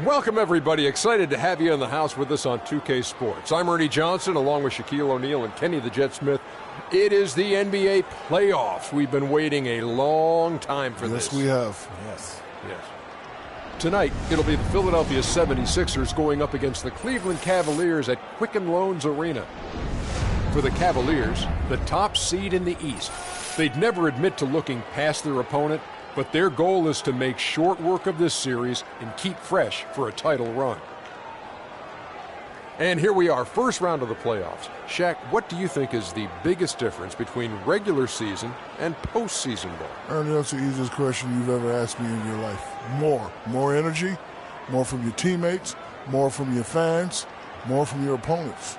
Welcome, everybody. Excited to have you in the house with us on 2K Sports. I'm Ernie Johnson, along with Shaquille O'Neal and Kenny the Jet Smith. It is the NBA playoffs. We've been waiting a long time for this. Yes, we have. Yes. Tonight, it'll be the Philadelphia 76ers going up against the Cleveland Cavaliers at Quicken Loans Arena. For the Cavaliers, the top seed in the East, they'd never admit to looking past their opponent, but their goal is to make short work of this series and keep fresh for a title run. And here we are, first round of the playoffs. Shaq, what do you think is the biggest difference between regular season and postseason ball? Ernie, that's the easiest question you've ever asked me in your life. More energy, more from your teammates, more from your fans, more from your opponents.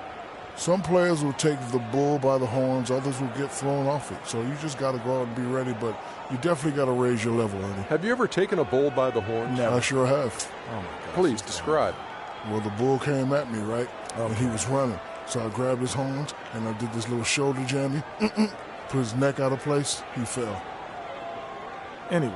Some players will take the bull by the horns, others will get thrown off it. So you just got to go out and be ready, but you definitely got to raise your level, Ernie. Have you ever taken a bull by the horns? No. I sure have. Oh, my God. Please describe. Well, the bull came at me, right? And he was running. So I grabbed his horns, and I did this little shoulder jammy. Put his neck out of place. He fell. Anyway.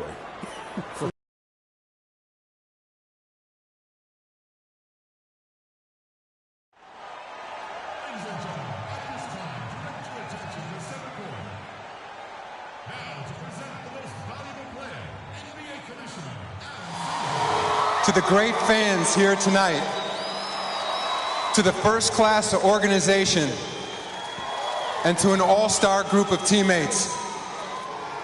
To the great fans here tonight, to the first class organization, and to an all-star group of teammates,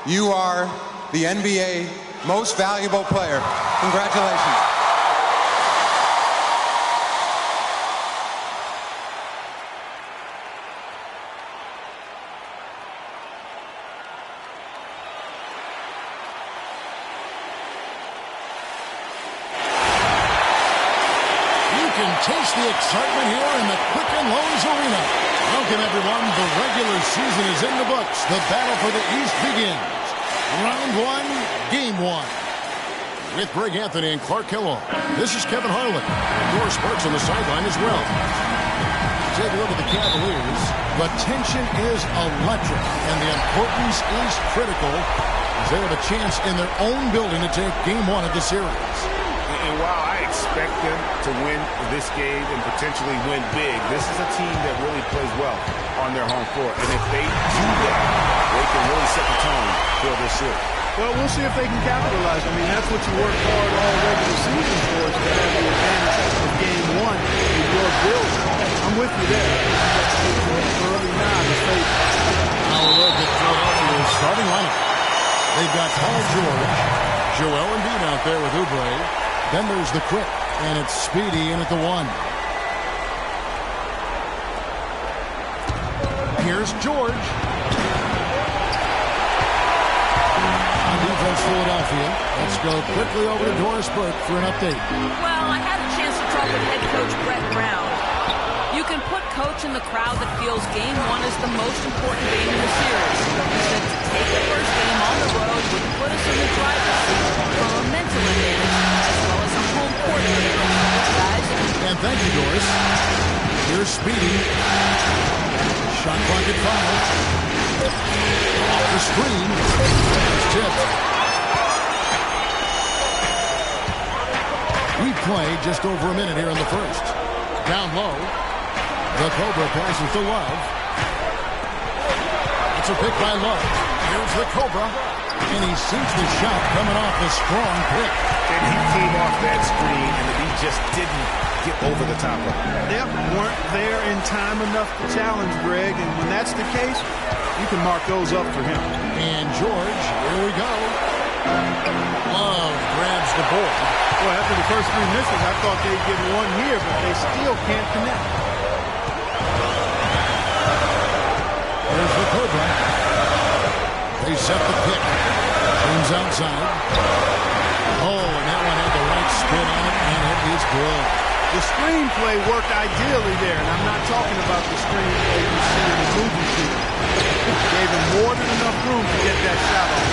you are the NBA most valuable player. Congratulations. Taste the excitement here in the Quicken Loans Arena. Welcome, everyone. The regular season is in the books. The battle for the East begins. Round one, game one. With Greg Anthony and Clark Kellogg, this is Kevin Harlan. Doris Sparks on the sideline as well. Take a look at the Cavaliers. The tension is electric, and the importance is critical as they have a chance in their own building to take game one of the series. And while I expect them to win this game and potentially win big, this is a team that really plays well on their home floor. And if they do that, they can really set the tone for this series. Well, we'll see if they can capitalize. I mean, that's what you work hard all regular season for, is to have the advantage of game one in your building. I'm with you there. Early now to face. Now a look at Philadelphia's starting lineup. They've got Paul George, Joel Embiid out there with Oubre. Then there's the quick, and it's Speedy in at the one. Here's George. On defense, Philadelphia. Let's go quickly over to Doris Burke for an update. Well, I had a chance to talk with head coach Brett Brown. You can put coach in the crowd that feels game one is the most important game in the series. He said to take the first game on the road would put us in the driver's seat from a mental advantage as well as a home court advantage. Guys. And thank you, Doris. Here's Speedy. Shot clock at 5. Off the screen. It's tipped. We play just over a minute here in the first. Down low. The Cobra passes to Love. It's a pick by Love. Here's the Cobra. And he sinks the shot coming off the strong pick. And he came off that screen, and he just didn't get over the top of it. Yep, weren't there in time enough to challenge Greg. And when that's the case, you can mark those up for him. And George, here we go. Love grabs the board. Well, after the first 3 misses, I thought they'd get one here, but they still can't connect. Here's the Cobra. They set the pick. Comes outside. Oh, and that one had the right spin on it, and it is good. The screenplay worked ideally there, and I'm not talking about the screenplay you see in the movie shoot. Gave him more than enough room to get that shot off.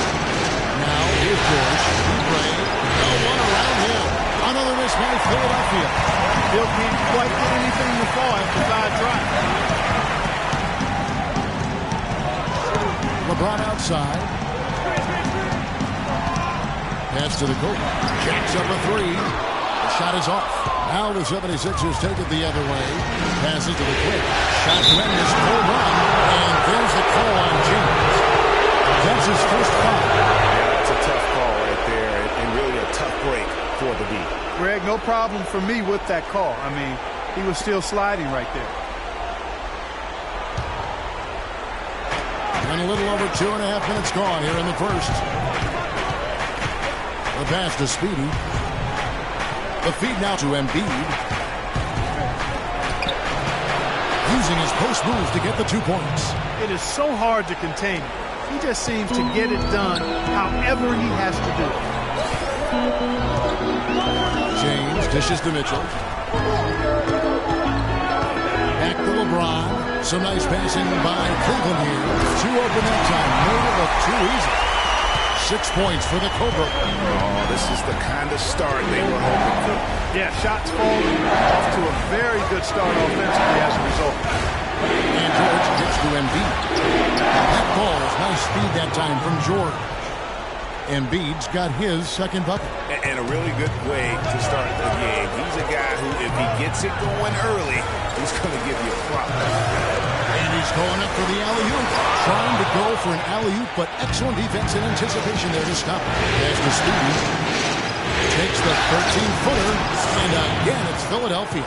Now, here's George. Oubre. No one around him. Another miss by Philadelphia. Still can't quite get anything to fall after 5 tries. LeBron outside. Pass to the Cobra. Jacks up a 3. The shot is off. Now the 76ers take it the other way. Passes to the Quick. Shot to end this full run. And there's the call on James. That's his first foul. Yeah, it's a tough call right there, and really a tough break for the D. Greg, no problem for me with that call. I mean, he was still sliding right there. And a little over 2.5 minutes gone here in the first. The pass to Speedy. The feed now to Embiid. Using his post moves to get the 2 points. It is so hard to contain him. He just seems to get it done however he has to do it. James dishes to Mitchell. Back to LeBron. Some nice passing by Cleveland here. Too open that time. Made it look too easy. 6 points for the Cobra. Oh, this is the kind of start they were hoping for. Yeah, shots falling off to a very good start offensively as a result. And George gets to Embiid. That ball is nice speed that time from George. Embiid's got his second bucket. And a really good way to start the game. He's a guy who, if he gets it going early, he's going to give you a problem. And he's going up for the alley-oop. Trying to go for an alley-oop, but excellent defense and anticipation there to stop. Pass to Speedy. Takes the 13-footer. And again, it's Philadelphia.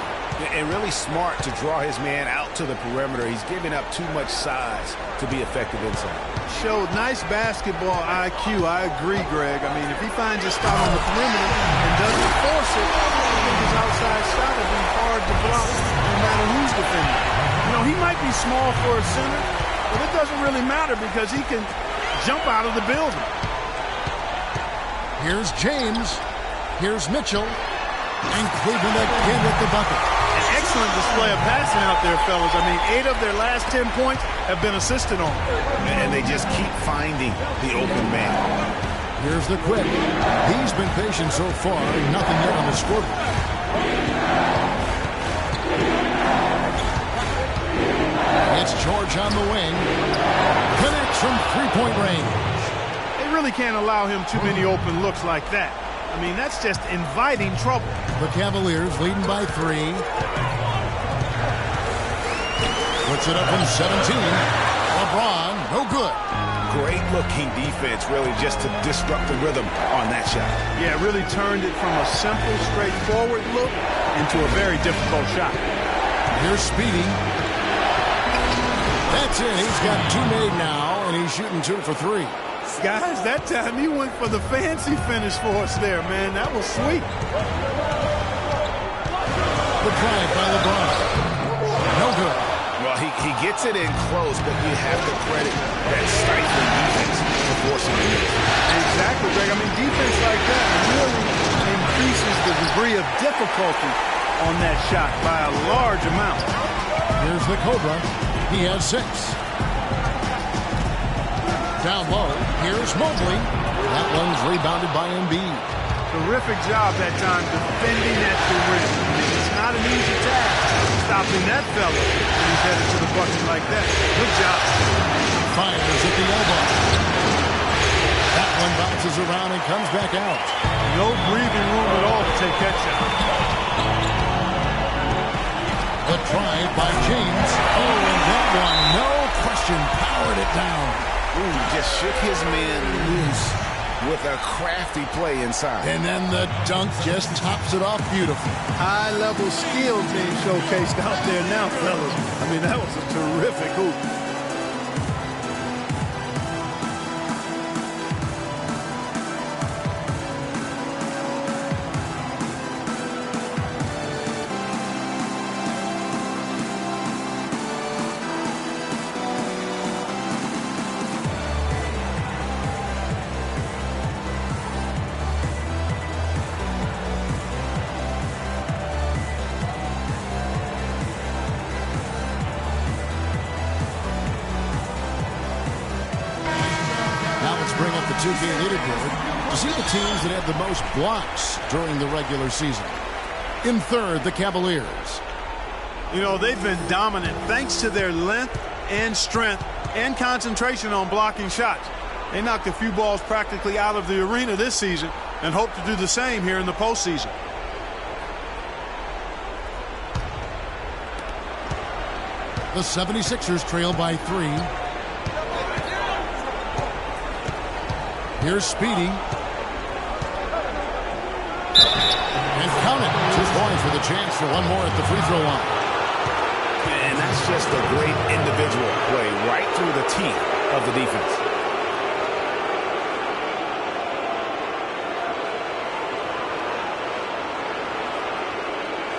And really smart to draw his man out to the perimeter. He's giving up too much size to be effective inside. Showed nice basketball IQ. I agree, Greg. I mean, if he finds a spot on the perimeter and doesn't force it, I think his outside shot will be hard to block no matter who's defending. You know, he might be small for a center, but it doesn't really matter because he can jump out of the building. Here's James. Here's Mitchell. And Cleveland again with the bucket. An excellent display of passing out there, fellas. I mean, 8 of their last 10 points have been assisted on. And they just keep finding the open man. Here's the Quick. He's been patient so far. Nothing yet on the scoreboard. It's George on the wing. Connects from three-point range. They really can't allow him too many open looks like that. I mean, that's just inviting trouble. The Cavaliers leading by 3. Puts it up from 17. LeBron, no good. Great looking defense, really, just to disrupt the rhythm on that shot. Yeah, really turned it from a simple, straightforward look into a very difficult shot. Here's Speedy. That's it. He's got 2 made now, and he's shooting 2 for 3. Guys, that time he went for the fancy finish for us there, man. That was sweet. The drive by LeBron. No good. Well, he gets it in close, but you have to credit that stifling defense for forcing it. Exactly, Greg. I mean, defense like that really increases the degree of difficulty on that shot by a large amount. Here's the Cobra. He has 6. Down low, here's Mobley. That one's rebounded by Embiid. Terrific job that time defending at the rim. It's not an easy task stopping that fella when he's headed to the bucket like that. Good job. Fires at the elbow. That one bounces around and comes back out. No breathing room at all to take that shot. The drive by James. Oh, and that one, no question, powered it down. Ooh, just shook his man loose with a crafty play inside. And then the dunk just tops it off beautifully. High-level skill being showcased out there now, fellas. I mean, that was a terrific hoop. Bring up the 2K leaderboard to see the teams that had the most blocks during the regular season. In third, the Cavaliers. You know, they've been dominant thanks to their length and strength and concentration on blocking shots. They knocked a few balls practically out of the arena this season and hope to do the same here in the postseason. The 76ers trail by 3. Here's Speedy. And count it. 2 points with a chance for one more at the free throw line. And that's just a great individual play right through the teeth of the defense.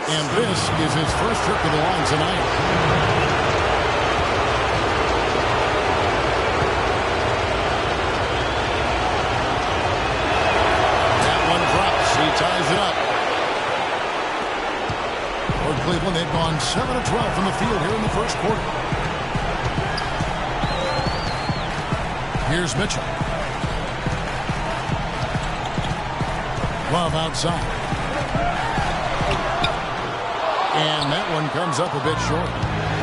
And this is his first trip to the line tonight. That one drops. He ties it up. For Cleveland, they've gone 7 of 12 from the field here in the first quarter. Here's Mitchell. Love outside. And that one comes up a bit short.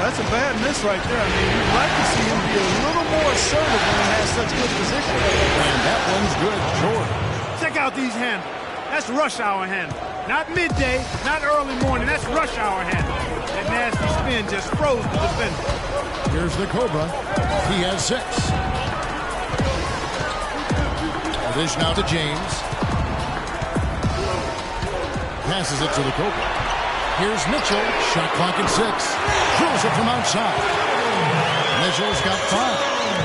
That's a bad miss right there. I mean, you'd like to see him be a little more assertive when he has such good position. And that one's good, short. Check out these handles. That's rush hour handle. Not midday, not early morning. That's rush hour handle. That nasty spin just froze the defender. Here's the Cobra. He has 6. Dish now to James. Passes it to the Cobra. Here's Mitchell. Shot clock at 6. Drills it from outside. Mitchell's got 5.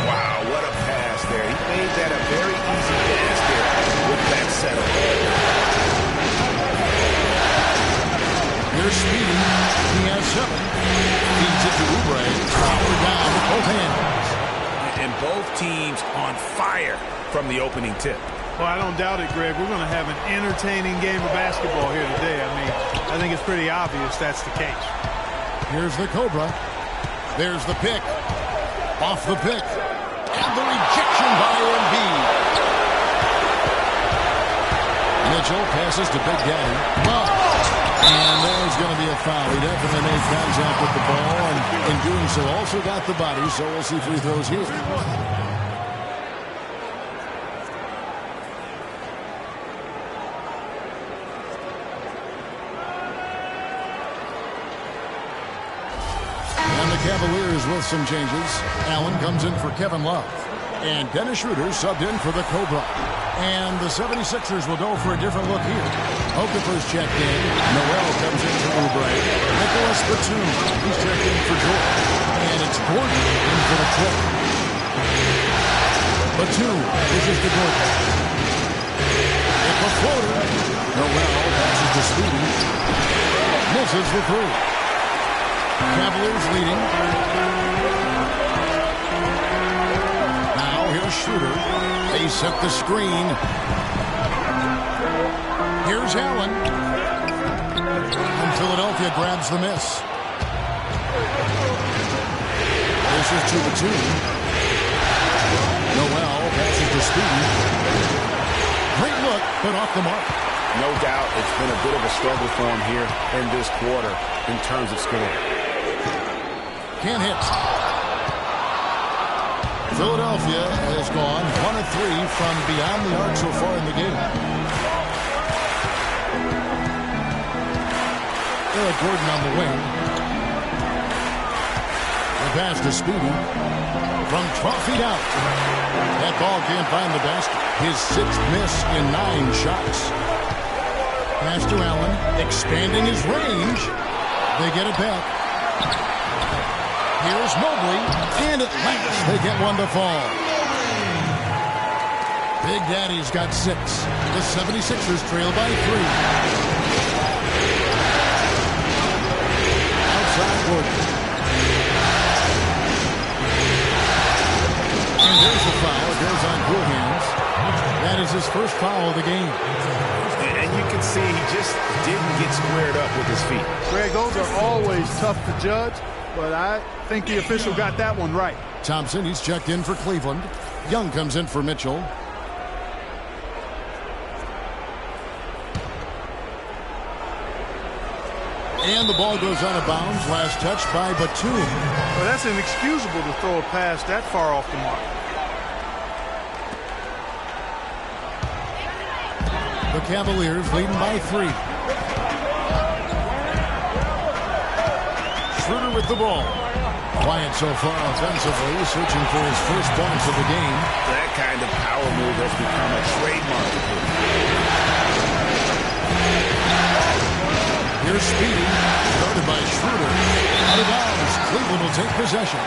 Wow, what a pass there. He made that a very easy pass there with that setup. Here's Speedy. He has 7. Feeds it to Oubre. Power down with both hands. And both teams on fire from the opening tip. Well, I don't doubt it, Greg. We're going to have an entertaining game of basketball here today. I mean, I think it's pretty obvious that's the case. Here's the Cobra. There's the pick. Off the pick. And the rejection by Embiid. Mitchell passes to Big Daddy. And there's going to be a foul. He definitely made contact with the ball, and in doing so also got the body, so we'll see free throws here. Cavaliers with some changes. Allen comes in for Kevin Love. And Dennis Schroeder subbed in for the Cobra. And the 76ers will go for a different look here. Okafor's checked in. Noel comes in for Oubre. Nicholas Batum. He's checked in for George. And it's Gordon in for the trip. Batum pushes to Gordon. It's a floater. Noel passes to Speedy. Misses the 3. Cavaliers leading. Now here's Schroeder. They set the screen. Here's Allen. And Philadelphia grabs the miss. This is to the 2. Noel passes to Speedy. Great look, but off the mark. No doubt it's been a bit of a struggle for him here in this quarter in terms of scoring. Can't hit. Philadelphia has gone 1 of 3 from beyond the arc so far in the game. Eric Gordon on the wing. The pass to Speedy. From 12 feet out. That ball can't find the basket. His 6th miss in 9 shots. Pass to Allen. Expanding his range. They get it back. Here's Mobley, and at last they get one to fall. Big Daddy's got 6. The 76ers trail by 3. Outside Gordon. And there's the foul. It goes on cool hands. That is his first foul of the game. And you can see he just didn't get squared up with his feet. Greg, those are always tough to judge, but I think the official got that one right. Thompson, he's checked in for Cleveland. Young comes in for Mitchell. And the ball goes out of bounds. Last touch by Batum. Well, that's inexcusable to throw a pass that far off the mark. The Cavaliers leading by 3. Schroeder with the ball. Quiet so far offensively, searching for his first points of the game. That kind of power move has become a trademark of him. Here's Speedy, started by Schroeder. Out of bounds, Cleveland will take possession.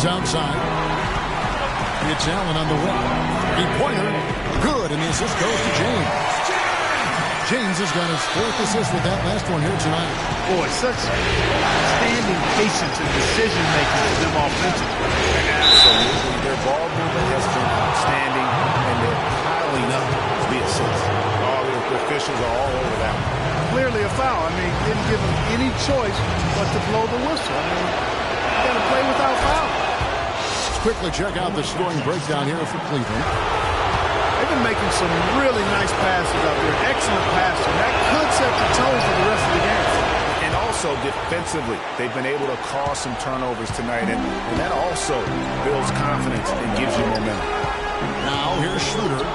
Outside. It's Allen on the wing. Three-pointer. Good, and the assist goes to James. James has got his fourth assist with that last one here tonight. Boy, such outstanding patience and decision-making for them offensively. Absolutely. Their ball movement has been outstanding, and they're piling up the assists. All the officials are all over that. Clearly a foul. I mean, didn't give them any choice but to blow the whistle. I mean, you got to play without foul. Quickly check out the scoring breakdown here for Cleveland. They've been making some really nice passes out there. Excellent passing. That could set the tone for the rest of the game. And also defensively, they've been able to cause some turnovers tonight, and that also builds confidence and gives you momentum. Now here's Schroeder.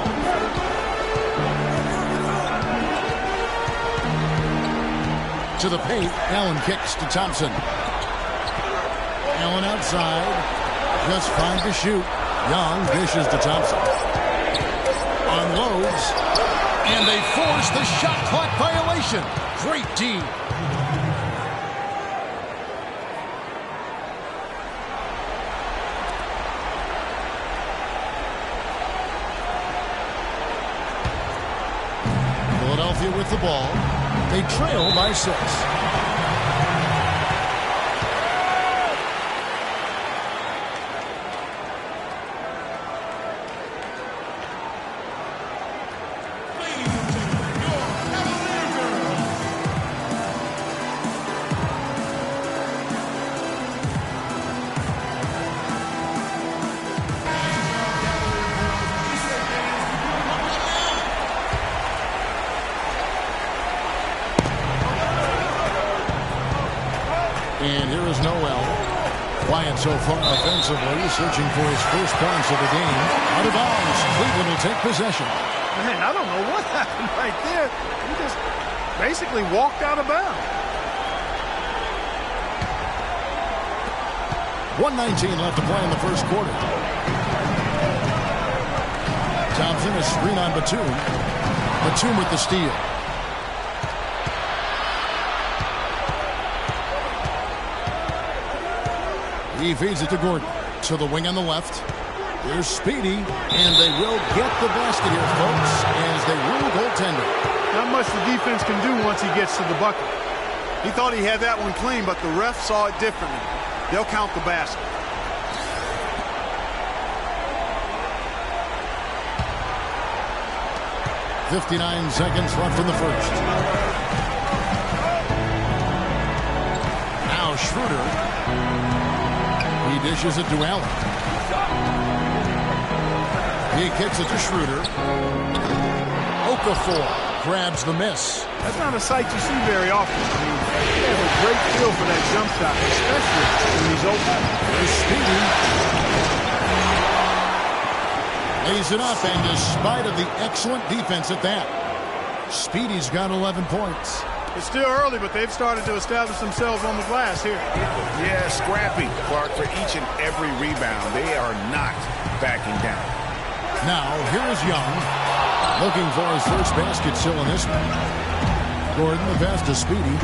To the paint, Allen kicks to Thompson. Allen outside. Just fine to shoot. Young dishes to Thompson. Unloads. And they force the shot clock violation. Great D. Philadelphia with the ball. They trail by 6. So far offensively, searching for his first points of the game. Out of bounds, Cleveland will take possession. Man, I don't know what happened right there. He just basically walked out of bounds. 1:19 left to play in the first quarter. Thompson is screen on Batum. Batum with the steal. He feeds it to Gordon. To the wing on the left. Here's Speedy. And they will get the basket here, folks, as they rule goaltender. Not much the defense can do once he gets to the bucket. He thought he had that one clean, but the ref saw it differently. They'll count the basket. .59 seconds left in the first. Now Schroeder. He dishes it to Allen. He kicks it to Schroeder. Okafor grabs the miss. That's not a sight you see very often. I mean, he has a great feel for that jump shot, especially when he's open. There's Speedy. Lays it up, and despite of the excellent defense at that, Speedy's got 11 points. It's still early, but they've started to establish themselves on the glass here. Yeah, scrappy, Clark, for each and every rebound. They are not backing down. Now, here is Young, looking for his first basket still in this one. Gordon, the pass to Speedy.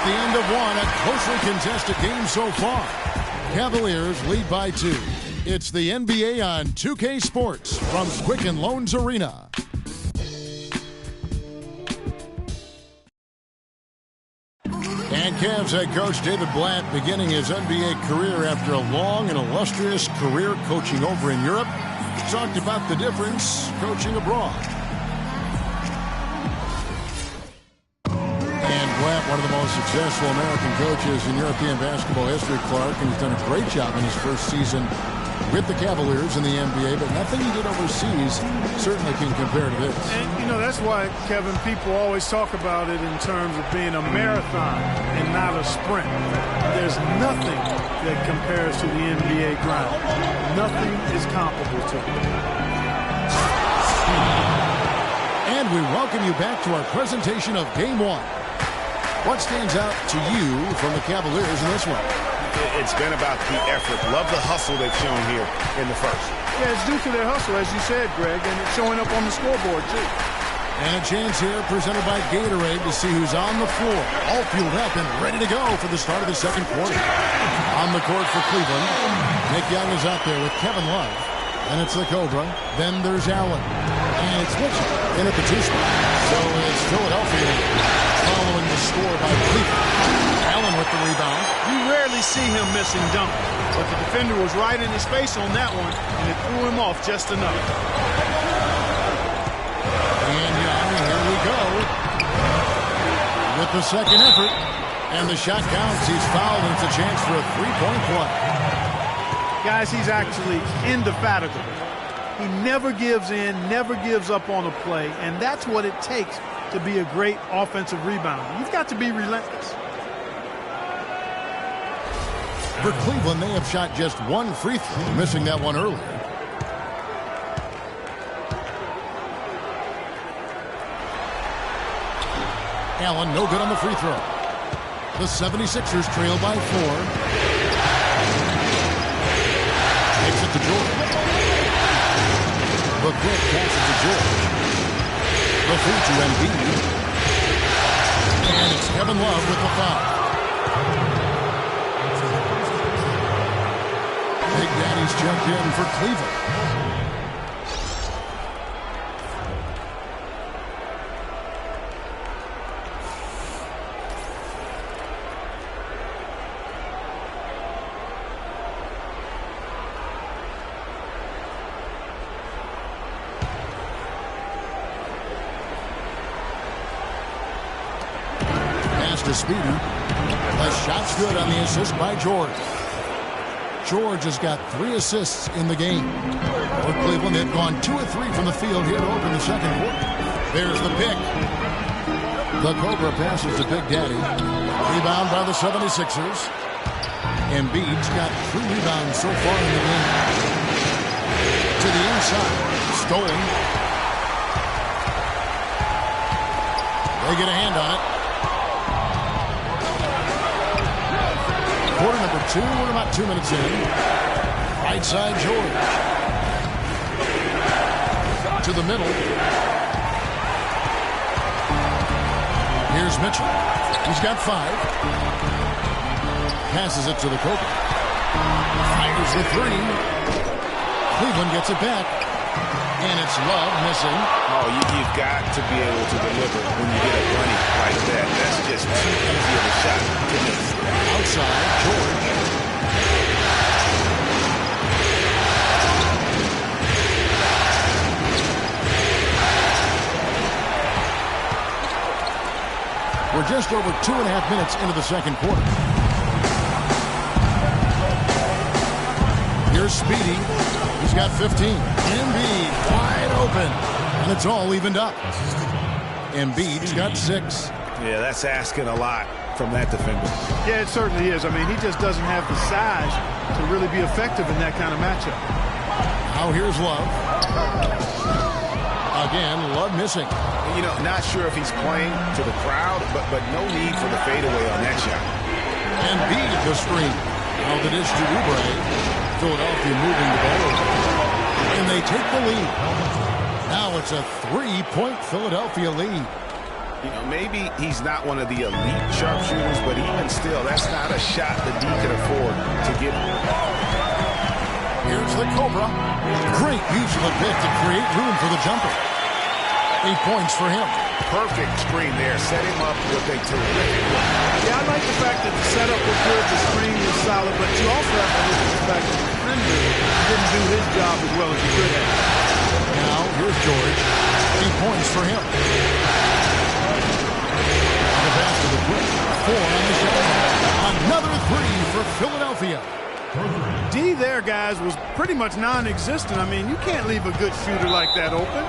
The end of one, a closely contested game so far. Cavaliers lead by 2. It's the NBA on 2K Sports from Quicken Loans Arena. And Cavs head coach David Blatt beginning his NBA career after a long and illustrious career coaching over in Europe. Talked about the difference coaching abroad. Webb, one of the most successful American coaches in European basketball history, Clark, and he's done a great job in his first season with the Cavaliers in the NBA, but nothing he did overseas certainly can compare to this. And, you know, that's why, Kevin, people always talk about it in terms of being a marathon and not a sprint. There's nothing that compares to the NBA ground. Nothing is comparable to it. And we welcome you back to our presentation of Game 1. What stands out to you from the Cavaliers in this one? It's been about the effort. Love the hustle they've shown here in the first. Yeah, it's due to their hustle, as you said, Greg, and it's showing up on the scoreboard, too. And a chance here presented by Gatorade to see who's on the floor. All fueled up and ready to go for the start of the second quarter. On the court for Cleveland, Nick Young is out there with Kevin Love. And it's the Cobra. Then there's Allen. And it's Mitchell in at the two spot. So it's Philadelphia following the score by Cleveland. Allen with the rebound. You rarely see him missing dunk, but the defender was right in his face on that one, and it threw him off just enough. And Young, here we go. With the second effort. And the shot counts. He's fouled, and it's a chance for a three-point play. Guys, he's actually indefatigable. He never gives in, never gives up on a play, and that's what it takes to be a great offensive rebounder. You've got to be relentless. For Cleveland, they have shot just one free throw, missing that one earlier. Allen, no good on the free throw. The 76ers trail by 4. Takes it to George. The quick pass it to George. The feed to Embiid. And it's Kevin Love with the foul. Big Daddy's checked in for Cleveland. To Speedy. The shot's good on the assist by George. George has got 3 assists in the game. For Cleveland, they've gone 2 of 3 from the field here to open the second quarter. There's the pick. The Cobra passes to Big Daddy. Rebound by the 76ers. Embiid's got 3 rebounds so far in the game. To the inside. Stolen. They get a hand on it. Quarter number 2, we're about 2 minutes in. Right side, George. To the middle. Here's Mitchell. He's got 5. Passes it to the Cobra. Fires the 3. Cleveland gets it back. And it's Love missing. Oh, you've got to be able to deliver when you get a bunny like that. That's just too easy of a shot to miss. Outside, George. We're just over 2.5 minutes into the second quarter. Here's Speedy. He's got 15. Embiid wide open. And it's all evened up. Embiid's got 6. Yeah, that's asking a lot from that defender. Yeah, it certainly is. I mean, he just doesn't have the size to really be effective in that kind of matchup. Now here's Love. Again, Love missing. You know, not sure if he's playing to the crowd, but no need for the fadeaway on that shot. Embiid the screen. Now the dish to Oubre. Philadelphia moving the ball over. And they take the lead. Now it's a 3-point Philadelphia lead. You know, maybe he's not one of the elite sharpshooters, but even still, that's not a shot that D could afford to get. Here's the Cobra. Great use of the pick to create room for the jumper. 8 points for him. Perfect screen there. Set him up with a terrific look. Yeah, I like the fact that the setup was good, the screen was solid, but you also have to look at the fact that the defender didn't do his job as well as he could have. Now, here's George. 8 points for him. The pass to the there, guys, was pretty much non-existent. I mean, you can't leave a good shooter like that open.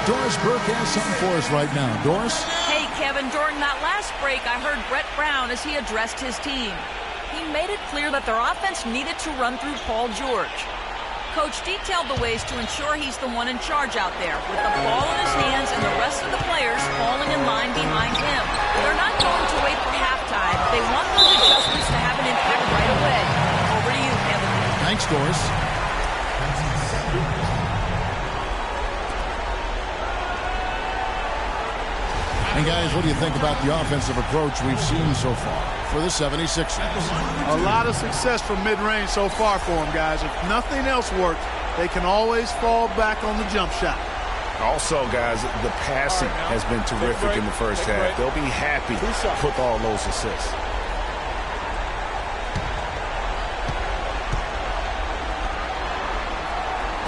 Doris Burke has something for us right now. Doris? Hey, Kevin, during that last break, I heard Brett Brown as he addressed his team. He made it clear that their offense needed to run through Paul George. Coach detailed the ways to ensure he's the one in charge out there, with the ball in his hands and the rest of the players falling in line behind him. They're not going to wait for halftime. They want those adjustments to have an impact right away. Over to you, Kevin. Thanks, Doris. And guys, what do you think about the offensive approach we've seen so far for the 76ers? A lot of success from mid-range so far for them, guys. If nothing else works, they can always fall back on the jump shot. Also, guys, the passing has been terrific in the first half. They'll be happy with all those assists.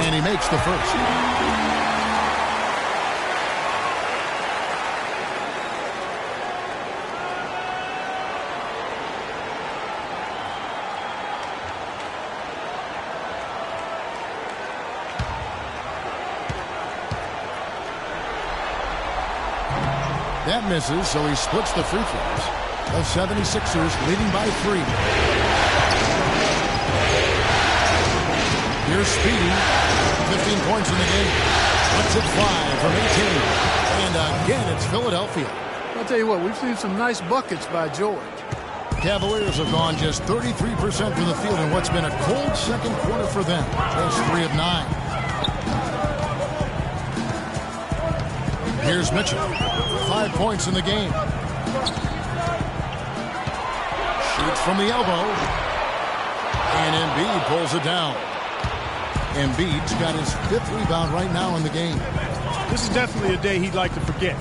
And he makes the first. That misses, so he splits the free throws. The 76ers leading by 3. Here's Speedy. 15 points in the game. Lets it fly from 18. And again, it's Philadelphia. I'll tell you what, we've seen some nice buckets by George. Cavaliers have gone just 33% from the field in what's been a cold second quarter for them. Just 3 of 9. Here's Mitchell. 5 points in the game. Shoots from the elbow. And Embiid pulls it down. Embiid's got his 5th rebound right now in the game. This is definitely a day he'd like to forget.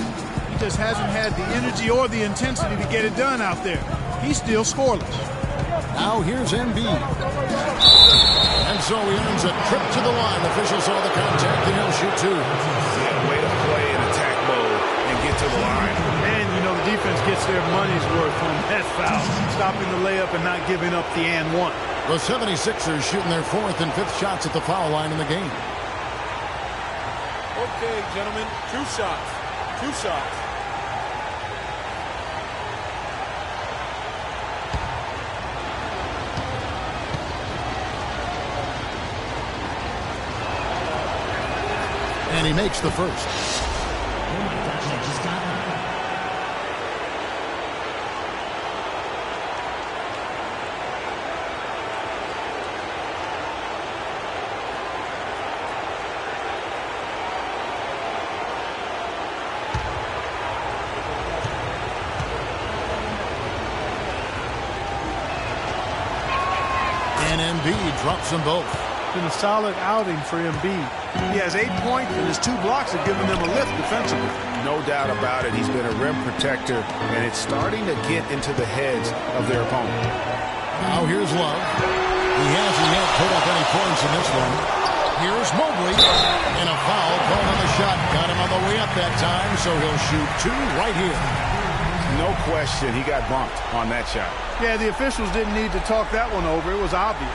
He just hasn't had the energy or the intensity to get it done out there. He's still scoreless. Now here's Embiid. And so he earns a trip to the line. Officials saw the contact and he'll shoot 2. Yeah, way to play in attack mode and get to the line. And, you know, the defense gets their money's worth on that foul. Stopping the layup and not giving up the and one. The 76ers shooting their 4th and 5th shots at the foul line in the game. Okay, gentlemen, 2 shots. 2 shots. And he makes the first. And Embiid drops them both. Been a solid outing for Embiid. He has 8 points, and his 2 blocks have given them a lift defensively. No doubt about it. He's been a rim protector, and it's starting to get into the heads of their opponent. Now here's Love. He hasn't yet put up any points in this one. Here's Mobley. And a foul called on the shot. Got him on the way up that time, so he'll shoot 2 right here. No question, he got bumped on that shot. Yeah, the officials didn't need to talk that one over. It was obvious.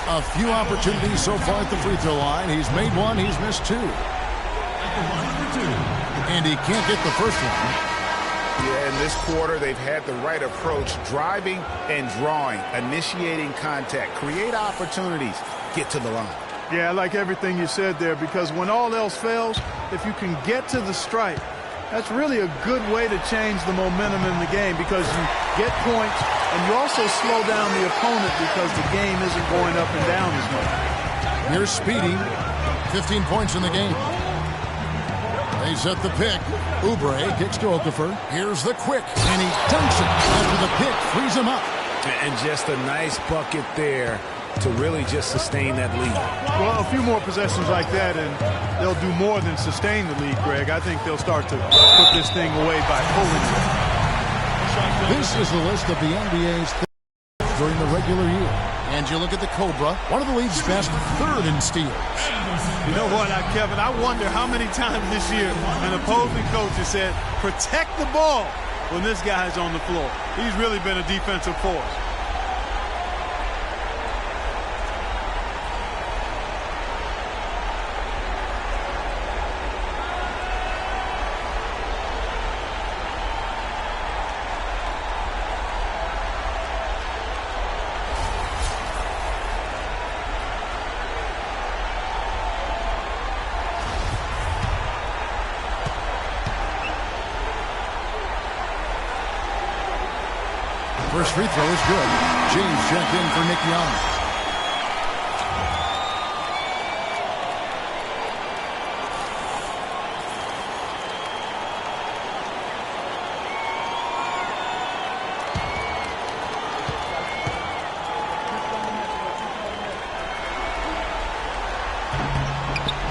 A few opportunities so far at the free throw line. He's made 1, he's missed 2. And he can't get the first one. Yeah, in this quarter, they've had the right approach, driving and drawing, initiating contact, create opportunities, get to the line. Yeah, I like everything you said there, because when all else fails, if you can get to the stripe, that's really a good way to change the momentum in the game, because you get points and you also slow down the opponent because the game isn't going up and down as much. Here's Speedy, 15 points in the game. They set the pick. Oubre kicks to Okafor. Here's the quick, and he dunks it after the pick frees him up. And just a nice bucket there to really just sustain that lead. Well, a few more possessions like that, and they'll do more than sustain the lead, Greg. I think they'll start to put this thing away by pulling it. This is the list of the NBA's during the regular year. And you look at the Cobra, one of the league's best, third in steals. You know what, Kevin, I wonder how many times this year an opposing coach has said, protect the ball when this guy's on the floor. He's really been a defensive force. First free throw is good. James checked in for Nick Young.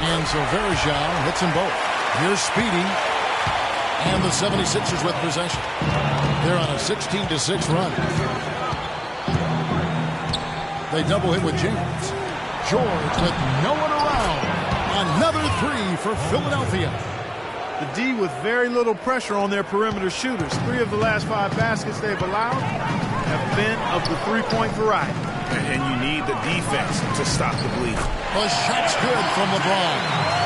And so Varejao hits them both. Here's Speedy. And the 76ers with possession. They're on a 16-6 run. They double hit with James. George with no one around. Another three for Philadelphia. The D with very little pressure on their perimeter shooters. 3 of the last 5 baskets they've allowed have been of the three-point variety. And you need the defense to stop the bleed. The shot's good from LeBron.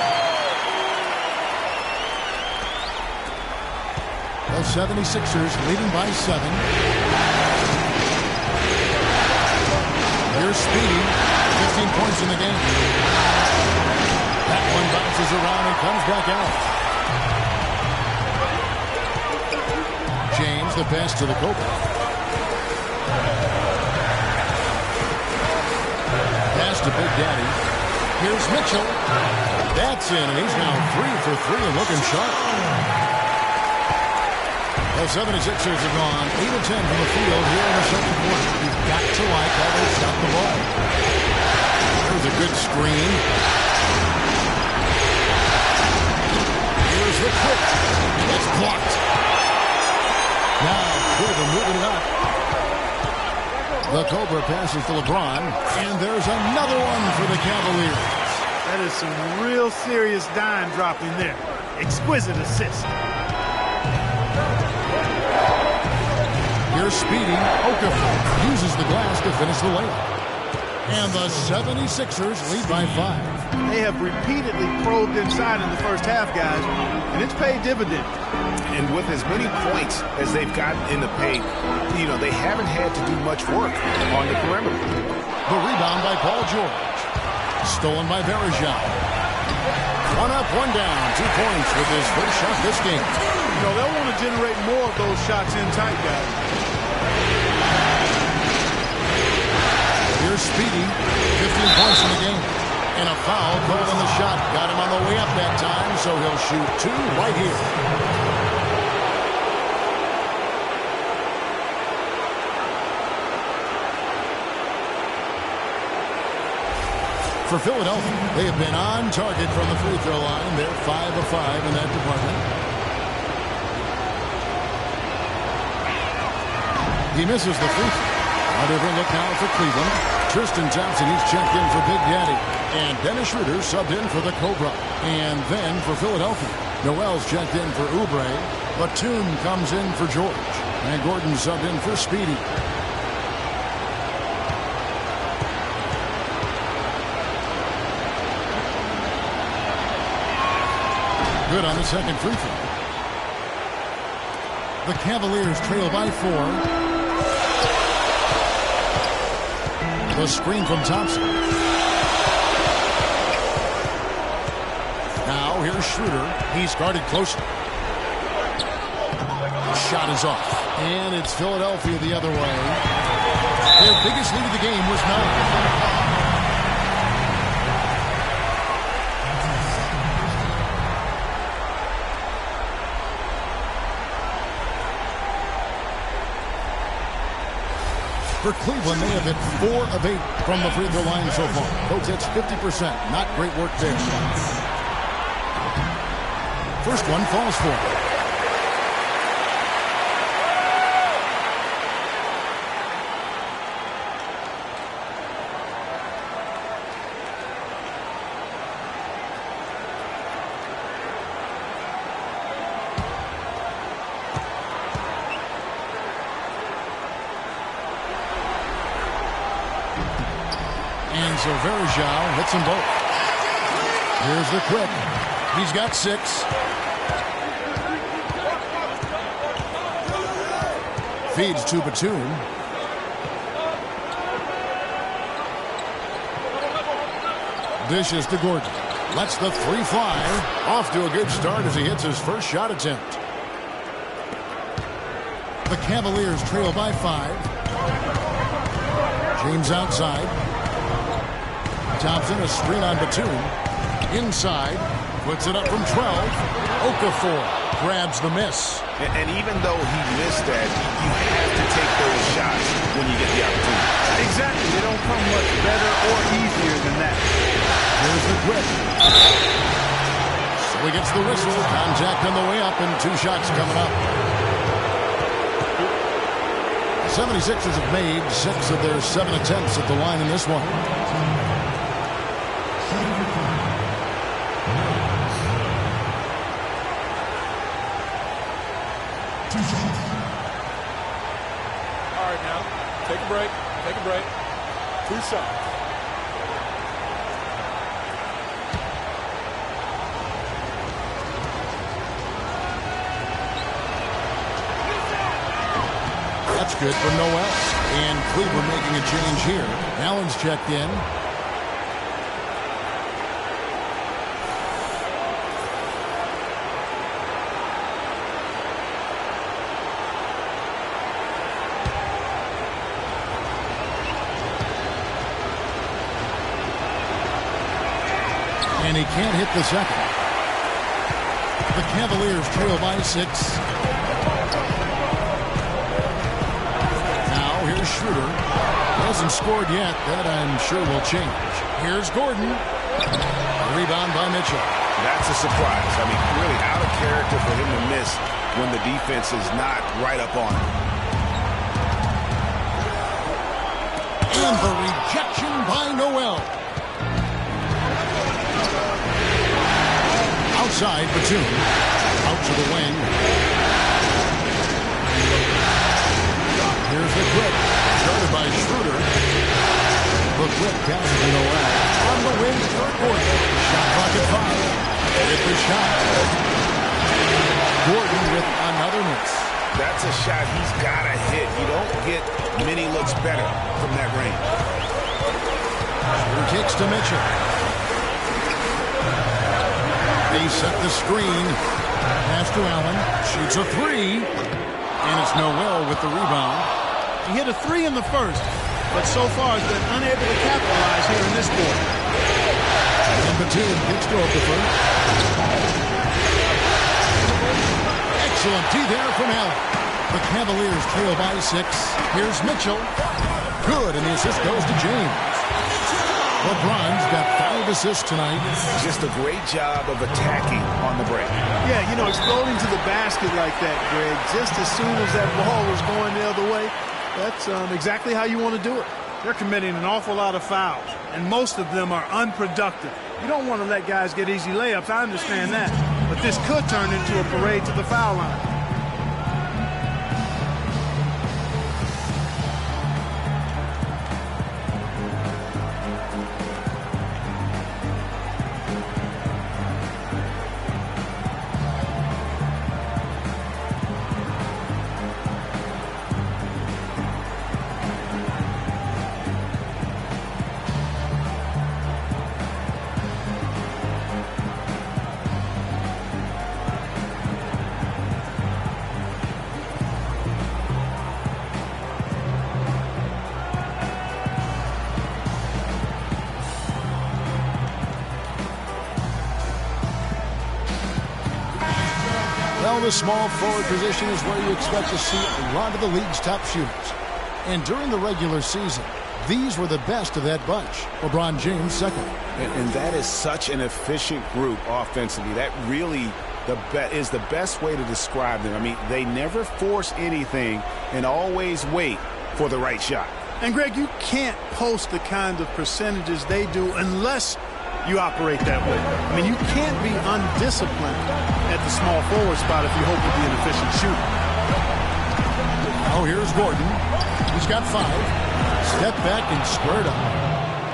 The 76ers leading by 7. Here's Speedy, 15 points in the game. That one bounces around and comes back out. James, the pass to the Cobra. Pass to Big Daddy. Here's Mitchell. That's in, and he's now 3 for 3 and looking sharp. The 76ers have gone 8 of 10 from the field here in the second quarter. You've got to like how they shot the ball. There's a good screen. Here's the quick. It's blocked. Now, Cleveland moving it up. The Cobra passes to LeBron, and there's another one for the Cavaliers. That is some real serious dime dropping there. Exquisite assist. Here's Speedy. Okafor uses the glass to finish the layup. And the 76ers lead by 5. They have repeatedly probed inside in the first half, guys, and it's paid dividends. And with as many points as they've gotten in the paint, they haven't had to do much work on the perimeter. The rebound by Paul George. Stolen by Varejao. 1 up, 1 down. 2 points with his first shot this game. They'll want to generate more of those shots in tight, guys. Here's Speedy, 15 points in the game. And a foul called on the shot. Got him on the way up that time, so he'll shoot 2 right here. For Philadelphia, they have been on target from the free throw line. They're 5 of 5 in that department. He misses the free throw. A different look now for Cleveland. Tristan Thompson, he's checked in for Big Daddy. And Dennis Schroeder subbed in for the Cobra. And then for Philadelphia, Noel's checked in for Oubre. Batum comes in for George. And Gordon subbed in for Speedy. Good on the second free throw. The Cavaliers trail by 4. The screen from Thompson. Now here's Schroeder. He's guarded closely. Shot is off. And it's Philadelphia the other way. Their biggest lead of the game was 9. For Cleveland, they have hit 4 of 8 from the free throw line so far. Folks, that's 50%. Not great work there. First one falls for him. So Varejao hits them both. Here's the quick. He's got 6. Feeds to Batum. Dishes to Gordon. Lets the 3 fly. Off to a good start as he hits his first shot attempt. The Cavaliers trail by 5. James outside. Thompson, a screen on Batum. Inside. Puts it up from 12. Okafor grabs the miss. And even though he missed that, you have to take those shots when you get the opportunity. Exactly. They don't come much better or easier than that. Here's the quick. So he gets the whistle. Contact on the way up and 2 shots coming up. 76ers have made 6 of their 7 attempts at the line in this one. All right, now, take a break. Take a break. 2 shots. That's good for Noel. And Cleveland making a change here. Allen's checked in. And he can't hit the second. The Cavaliers trail by 6. Now here's Schroeder. Hasn't scored yet. That I'm sure will change. Here's Gordon. Rebound by Mitchell. That's a surprise. I mean, really out of character for him to miss when the defense is not right up on him. And the rejection by Noel. Outside, Batum. Out to the wing. Here's the quick. Started by Schroeder. The quick passes to Noel. On the wing for Gordon. Shot clock at 5. Hit the shot. Gordon with another miss. That's a shot he's got to hit. You don't get many looks better from that range. Schroeder kicks to Mitchell. They set the screen. Pass to Allen. Shoots a 3. And it's Noel with the rebound. He hit a 3 in the first, but so far has been unable to capitalize here in this quarter. And Batum kicks to Okafor. Excellent D there from Allen. The Cavaliers trail by 6. Here's Mitchell. Good, and the assist goes to James. LeBron's got 5 assists tonight. Just a great job of attacking on the break. Yeah, you know, exploding to the basket like that, Greg, just as soon as that ball was going the other way, that's exactly how you want to do it. They're committing an awful lot of fouls, and most of them are unproductive. You don't want to let guys get easy layups. I understand that. But this could turn into a parade to the foul line. Well, the small forward position is where you expect to see a lot of the league's top shooters. And during the regular season, these were the best of that bunch. LeBron James second. And that is such an efficient group offensively. That really is the best way to describe them. I mean, they never force anything and always wait for the right shot. And, Greg, you can't post the kind of percentages they do unless you operate that way. I mean, you can't be undisciplined at the small forward spot if you hope to be an efficient shooter. Oh, here's Gordon. He's got 5. Step back and squared up.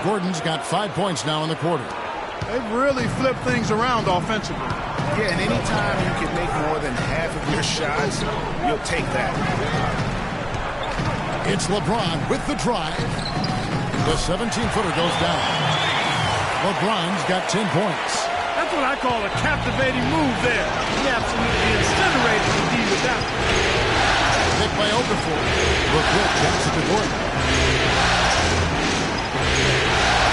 Gordon's got 5 points now in the quarter. They've really flipped things around offensively. Yeah, and anytime you can make more than half of your shots, you'll take that. It's LeBron with the drive. The 17-footer goes down. LeBron's got 10 points. That's what I call a captivating move there. He absolutely incinerated the D with that one. Picked by Okafor. Quick jumps it to Gordon.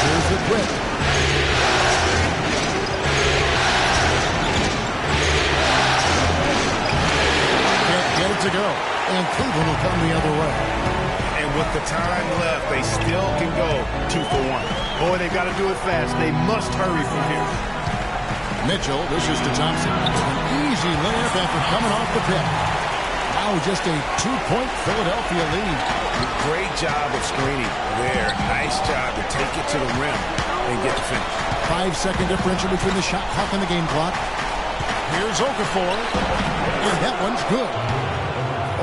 Here's the quick. Can't get it to go. And Cleveland will come the other way. And with the time left, they still can go 2 for 1. Boy, they got to do it fast. They must hurry from here. Mitchell dishes to Thompson. An easy layup after coming off the pick. Now just a 2-point Philadelphia lead. Great job of screening there. Nice job to take it to the rim and get the finish. 5-second differential between the shot clock and the game clock. Here's Okafor. And that one's good.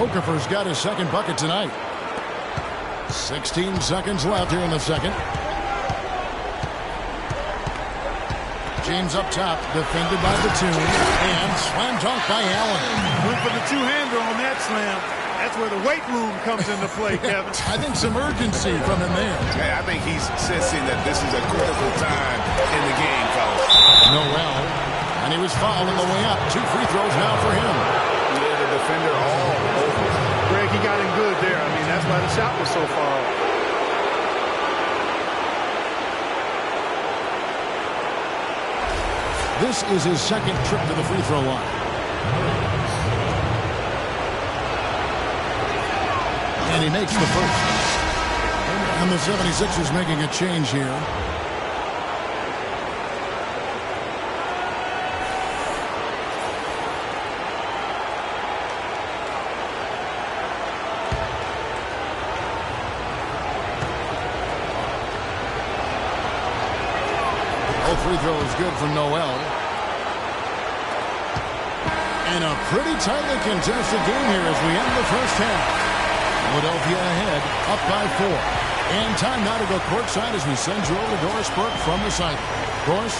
Okafor's got his second bucket tonight. 16 seconds left here in the second. James up top, defended by Batum, and slam dunk by Allen. Went for the two-hander on that slam. That's where the weight room comes into play, Kevin. I think some urgency from him there. Yeah, I think he's sensing that this is a critical time in the game, fellas. Noel, and he was fouled on the way up. 2 free throws now for him. Yeah, the defender all over. Greg, he got him good there. I mean, that's why the shot was so far off. This is his second trip to the free throw line. And he makes the first. And the 76ers making a change here. Free throw is good from Noel. And a pretty tightly contested game here as we end the first half. Philadelphia ahead, up by 4. And time now to go courtside as we send you over to Doris Burke from the site. Doris?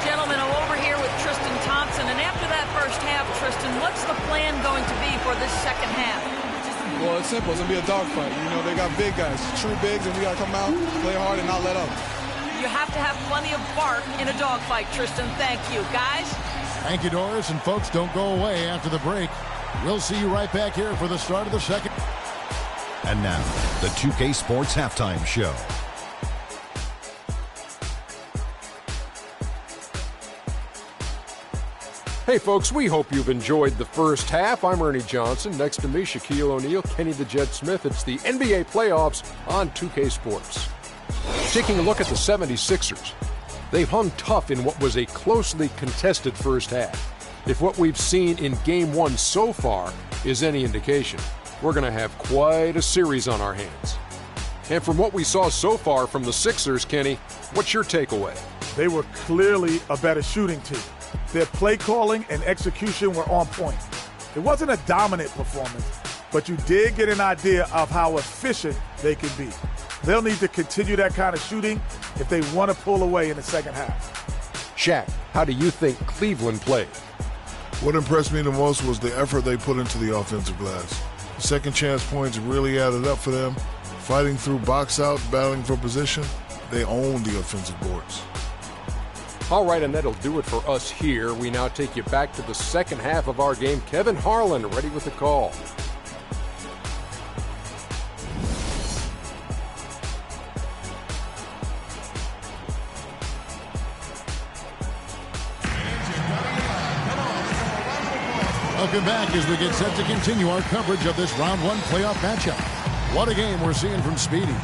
Gentlemen, I'm over here with Tristan Thompson. And after that first half, Tristan, what's the plan going to be for this second half? Well, it's simple. It's going to be a dogfight. You know, they got big guys, true bigs, and we got to come out, play hard, and not let up. You have to have plenty of bark in a dogfight, Tristan. Thank you. Guys? Thank you, Doris. And folks, don't go away after the break. We'll see you right back here for the start of the second. And now, the 2K Sports Halftime Show. Hey, folks, we hope you've enjoyed the first half. I'm Ernie Johnson. Next to me, Shaquille O'Neal, Kenny the Jet Smith. It's the NBA playoffs on 2K Sports. Taking a look at the 76ers, they've hung tough in what was a closely contested first half. If what we've seen in Game 1 so far is any indication, we're going to have quite a series on our hands. And from what we saw so far from the Sixers, Kenny, what's your takeaway? They were clearly a better shooting team. Their play calling and execution were on point. It wasn't a dominant performance, but you did get an idea of how efficient they can be. They'll need to continue that kind of shooting if they want to pull away in the second half. Shaq, how do you think Cleveland played? What impressed me the most was the effort they put into the offensive glass. The second chance points really added up for them. Fighting through box out, battling for position, they owned the offensive boards. All right, and that'll do it for us here. We now take you back to the second half of our game. Kevin Harlan ready with the call. Welcome back as we get set to continue our coverage of this round one playoff matchup. What a game we're seeing from Speedy.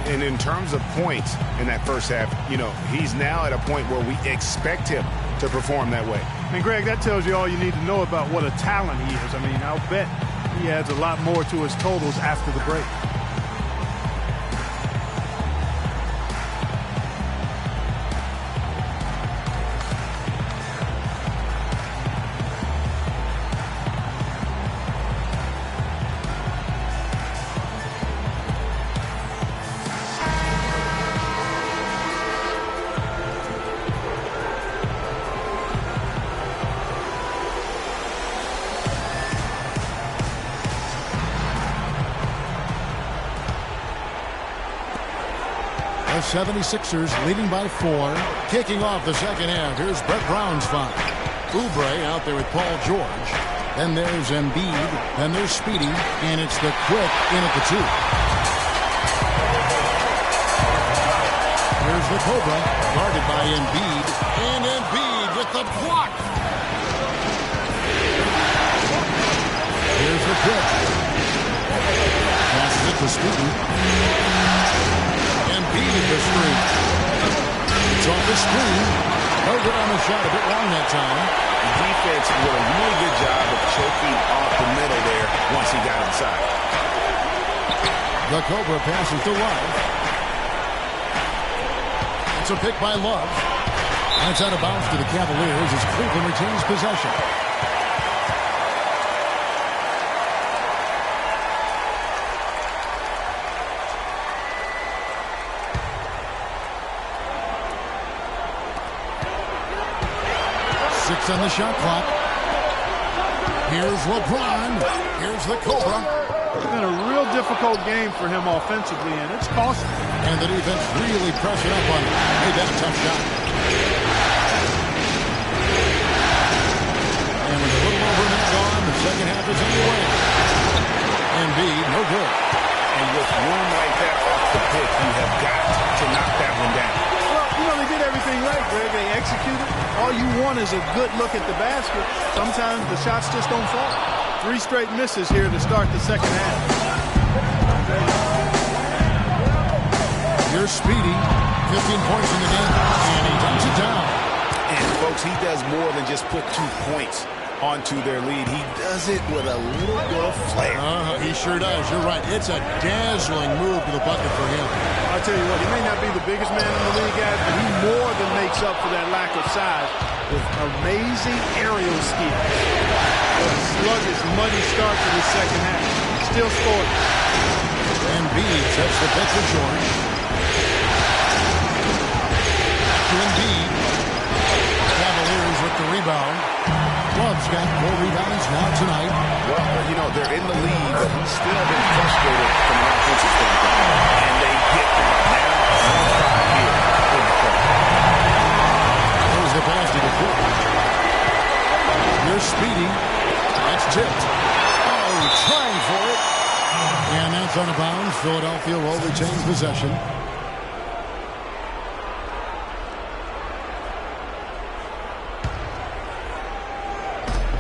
And in terms of points in that first half, you know, he's now at a point where we expect him to perform that way. And, Greg, that tells you all you need to know about what a talent he is. I mean, I'll bet he adds a lot more to his totals after the break. The 76ers leading by 4. Kicking off the second half. Here's Brett Brown's foul. Oubre out there with Paul George. Then there's Embiid. Then there's Speedy. And it's the quick in at the 2. Here's the Cobra. Guarded by Embiid. And Embiid with the block. Here's the quick. Passes it to Speedy. Embiid the screen. It's off the screen. No good on the shot. A bit long that time. The defense did a really good job of choking off the middle there once he got inside. The Cobra passes to Love. It's a pick by Love. That's out of bounds to the Cavaliers as Cleveland retains possession. On the shot clock. Here's LeBron. Here's the Cobra. It's been a real difficult game for him offensively, and it's costly. And the defense really pressing up on him. Made that a tough shot. And with a little over a minute gone, the second half is underway. Embiid, no good. And with room like that off the pick, you have got to knock that one down. Well, you know, they did everything right, Greg. They executed. All you want is a good look at the basket. Sometimes the shots just don't fall. 3 straight misses here to start the second half. Here's Speedy. 15 points in the game. And he dumps it down. And, folks, he does more than just put 2 points onto their lead. He does it with a little bit of flair. He sure does. You're right. It's a dazzling move to the bucket for him. I'll tell you what, he may not be the biggest man in the league, guys, but he more than makes up for that lack of size with amazing aerial skills. A sluggish, muddy start to the second half. Still scored. Embiid sets the pick for George. To Embiid. Cavaliers with the rebound. Love's got 4 rebounds now tonight. Well, you know, they're in the lead, but he's still been frustrated from an offensive standpoint. And they get now on 5 here in the court. There's the pass to the foot. Here's Speedy. That's tipped. Oh, trying for it. And that's out of bounds. Philadelphia will retain possession.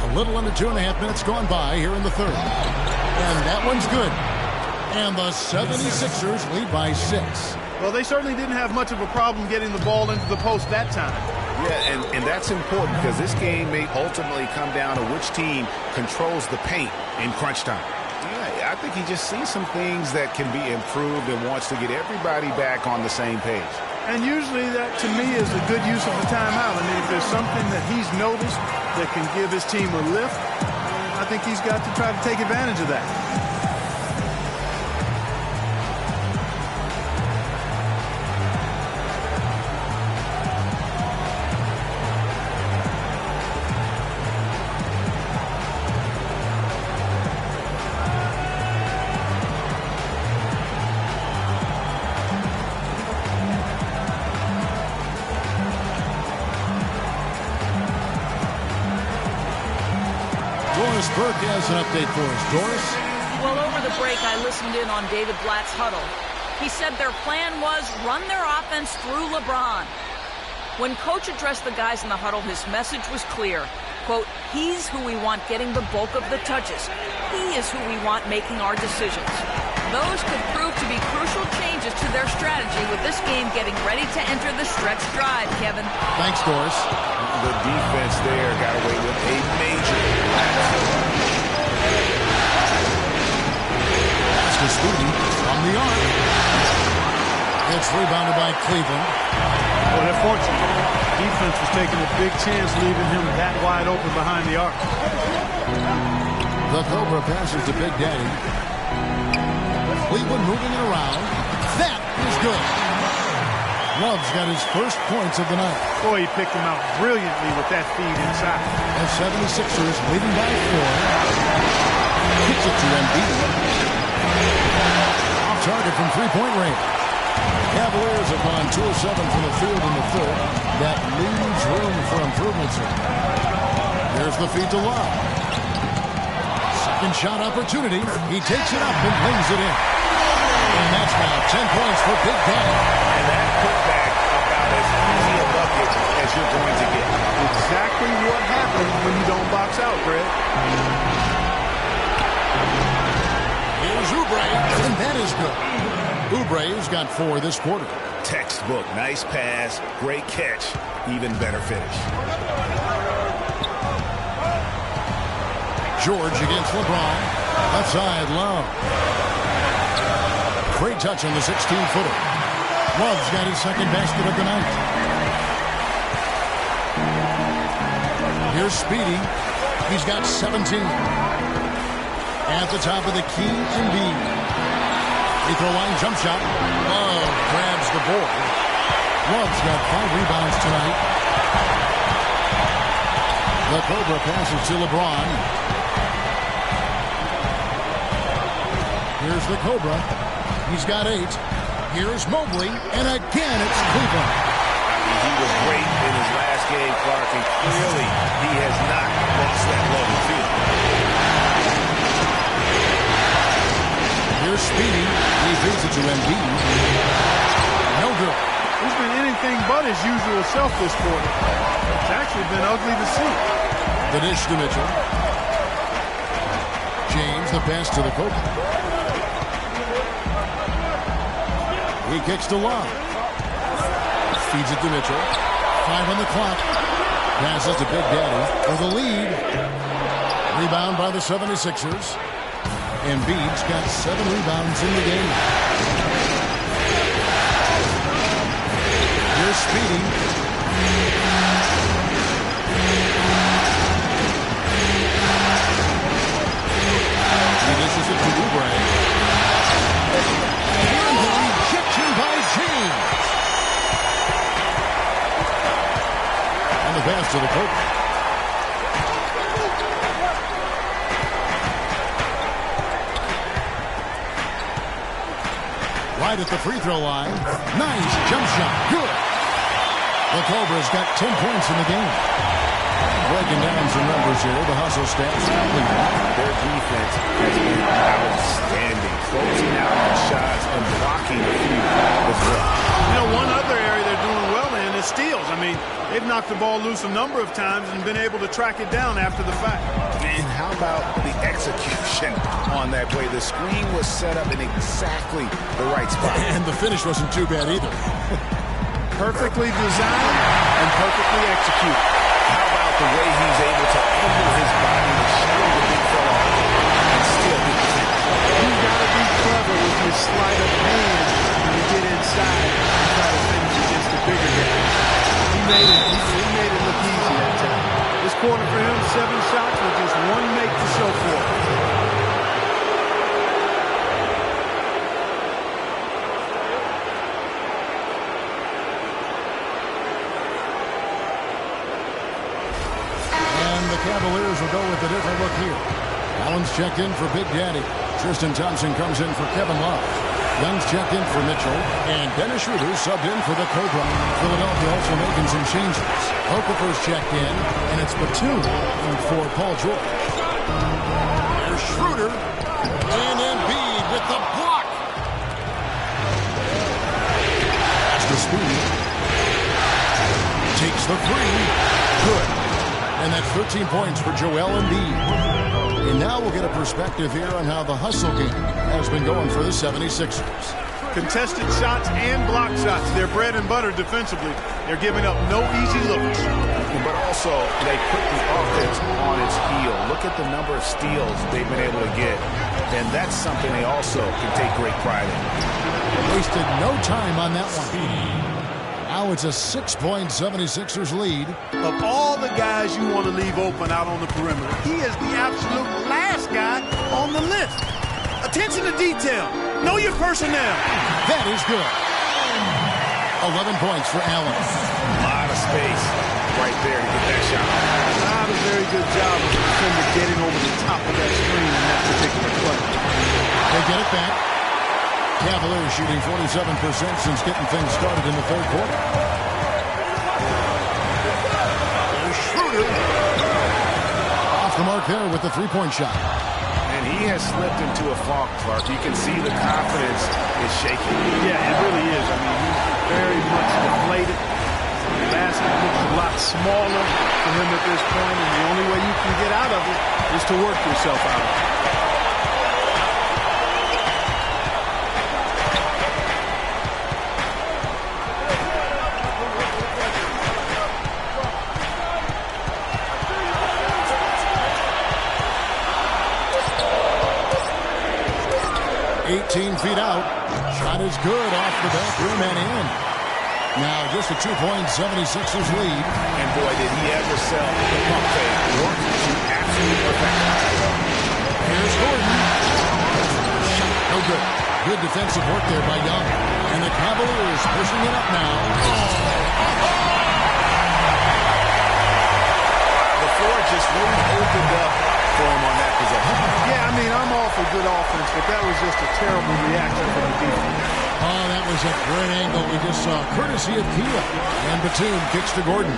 A little under 2.5 minutes gone by here in the third. And that one's good. And the 76ers lead by 6. Well, they certainly didn't have much of a problem getting the ball into the post that time. Yeah, and that's important because this game may ultimately come down to which team controls the paint in crunch time. Yeah, I think he just sees some things that can be improved and wants to get everybody back on the same page. And usually that, to me, is a good use of the timeout. I mean, if there's something that he's noticed that can give his team a lift, I think he's got to try to take advantage of that. Burke has an update for us. Doris? Well, over the break, I listened in on David Blatt's huddle. He said their plan was run their offense through LeBron. When Coach addressed the guys in the huddle, his message was clear. Quote, he's who we want getting the bulk of the touches. He is who we want making our decisions. Those could prove to be crucial changes to their strategy with this game getting ready to enter the stretch drive, Kevin. Thanks, Doris. The defense there got away with a major Pass to Speedy from the arc. It's rebounded by Cleveland. Well, they're fortunate. Defense was taking a big chance leaving him that wide open behind the arc. The Cobra passes to Big Daddy. Cleveland moving it around. That is good. Love's got his first points of the night. Boy, he picked him out brilliantly with that feed inside. The 76ers leading by 4. Kicks it to Embiid. Off target from three-point range. Cavaliers have gone 2 of 7 from the field in the third. That leaves room for improvements. Here's the feed to Love. Second shot opportunity. He takes it up and lays it in. And that's now 10 points for Big Daddy. And that putback about as easy a bucket as you're going to get. Exactly what happens when you don't box out, Greg. Here's Oubre, and that is good. Oubre's got 4 this quarter. Textbook. Nice pass. Great catch. Even better finish. George against LeBron. Left side, Love. Great touch on the 16-footer. Love's got his second basket of the night. Here's Speedy. He's got 17. At the top of the key, Embiid. Free throw line jump shot. Love grabs the board. Love's got 5 rebounds tonight. The Cobra passes to LeBron. Here's the Cobra. He's got 8. Here's Mobley. And again, it's Cleveland. He was great in his last game, Clark, and clearly he has not lost that love and feel. Here's Speedy. He feeds it to Embiid. No good. He's been anything but his usual self this quarter. It's actually been ugly to see. The dish to Mitchell. James, the pass to the Cobra. He kicks to Love. Feeds it to Mitchell. 5 on the clock. Passes to Big Daddy for the lead. Rebound by the 76ers. Embiid's got 7 rebounds in the game. Here's Speedy. He dishes it to Oubre. And the rejection by James. And the pass to the Cobra. Right at the free throw line. Nice jump shot. Good. The Cobra's got 10 points in the game. Breaking down some numbers here. The hustle stats. Their defense has been outstanding. Closing out on shots and blocking a few as well. You know, one other area they're doing well in is steals. I mean, they've knocked the ball loose a number of times and been able to track it down after the fact. And how about the execution on that play? The screen was set up in exactly the right spot. And the finish wasn't too bad either. Perfectly designed and perfectly executed. How about the way he's able to humble his body to show the big fella and still get the finish? You've got to be clever with your sleight of hand when you get inside and try to finish against the bigger guy. He made it look easy that time. This quarter for him, 7 shots with just 1 make to show for it. And the Cavaliers will go with a different look here. Allen's checked in for Big Daddy. Tristan Thompson comes in for Kevin Love. Young's checked in for Mitchell. And Dennis Schroeder subbed in for the Cobra. Philadelphia also making some changes. Okafor's checked in, and it's Batum for Paul George. There's Schroeder. And Embiid with the block. Pass to Speedy. Takes the 3. Good. And that's 13 points for Joel Embiid. And now we'll get a perspective here on how the hustle game has been going for the 76ers. Contested shots and block shots. They're bread and butter defensively. They're giving up no easy looks. But also, they put the offense on its heel. Look at the number of steals they've been able to get. And that's something they also can take great pride in. Wasted no time on that one. Now it's a 6-point 76ers lead. Of all the guys you want to leave open out on the perimeter, he is the absolute last guy on the list. Attention to detail. Know your personnel. That is good. 11 points for Allen. A lot of space right there to get that shot. Not a very good job of the defender getting over the top of that screen in that particular play. They get it back. Cavaliers shooting 47% since getting things started in the third quarter. Schroeder off the mark there with the three-point shot. And he has slipped into a funk, Clark. You can see the confidence is shaking. Yeah, it really is. I mean, he's very much deflated. The basket looks a lot smaller for him at this point, and the only way you can get out of it is to work yourself out of it. 18 feet out. Shot is good off the back rim and in. Now just a 2-point 76ers lead. And boy, did he ever sell the pump fake. Worked to absolute perfection. Here's Gordon. Shot no good. Good defensive work there by Young. And the Cavaliers pushing it up now. The floor just really opened up for him on that possession. Yeah, I mean, I'm all for good offense, but that was just a terrible reaction from the defense. Oh, that was a great angle we just saw, courtesy of Kia. And Batum kicks to Gordon.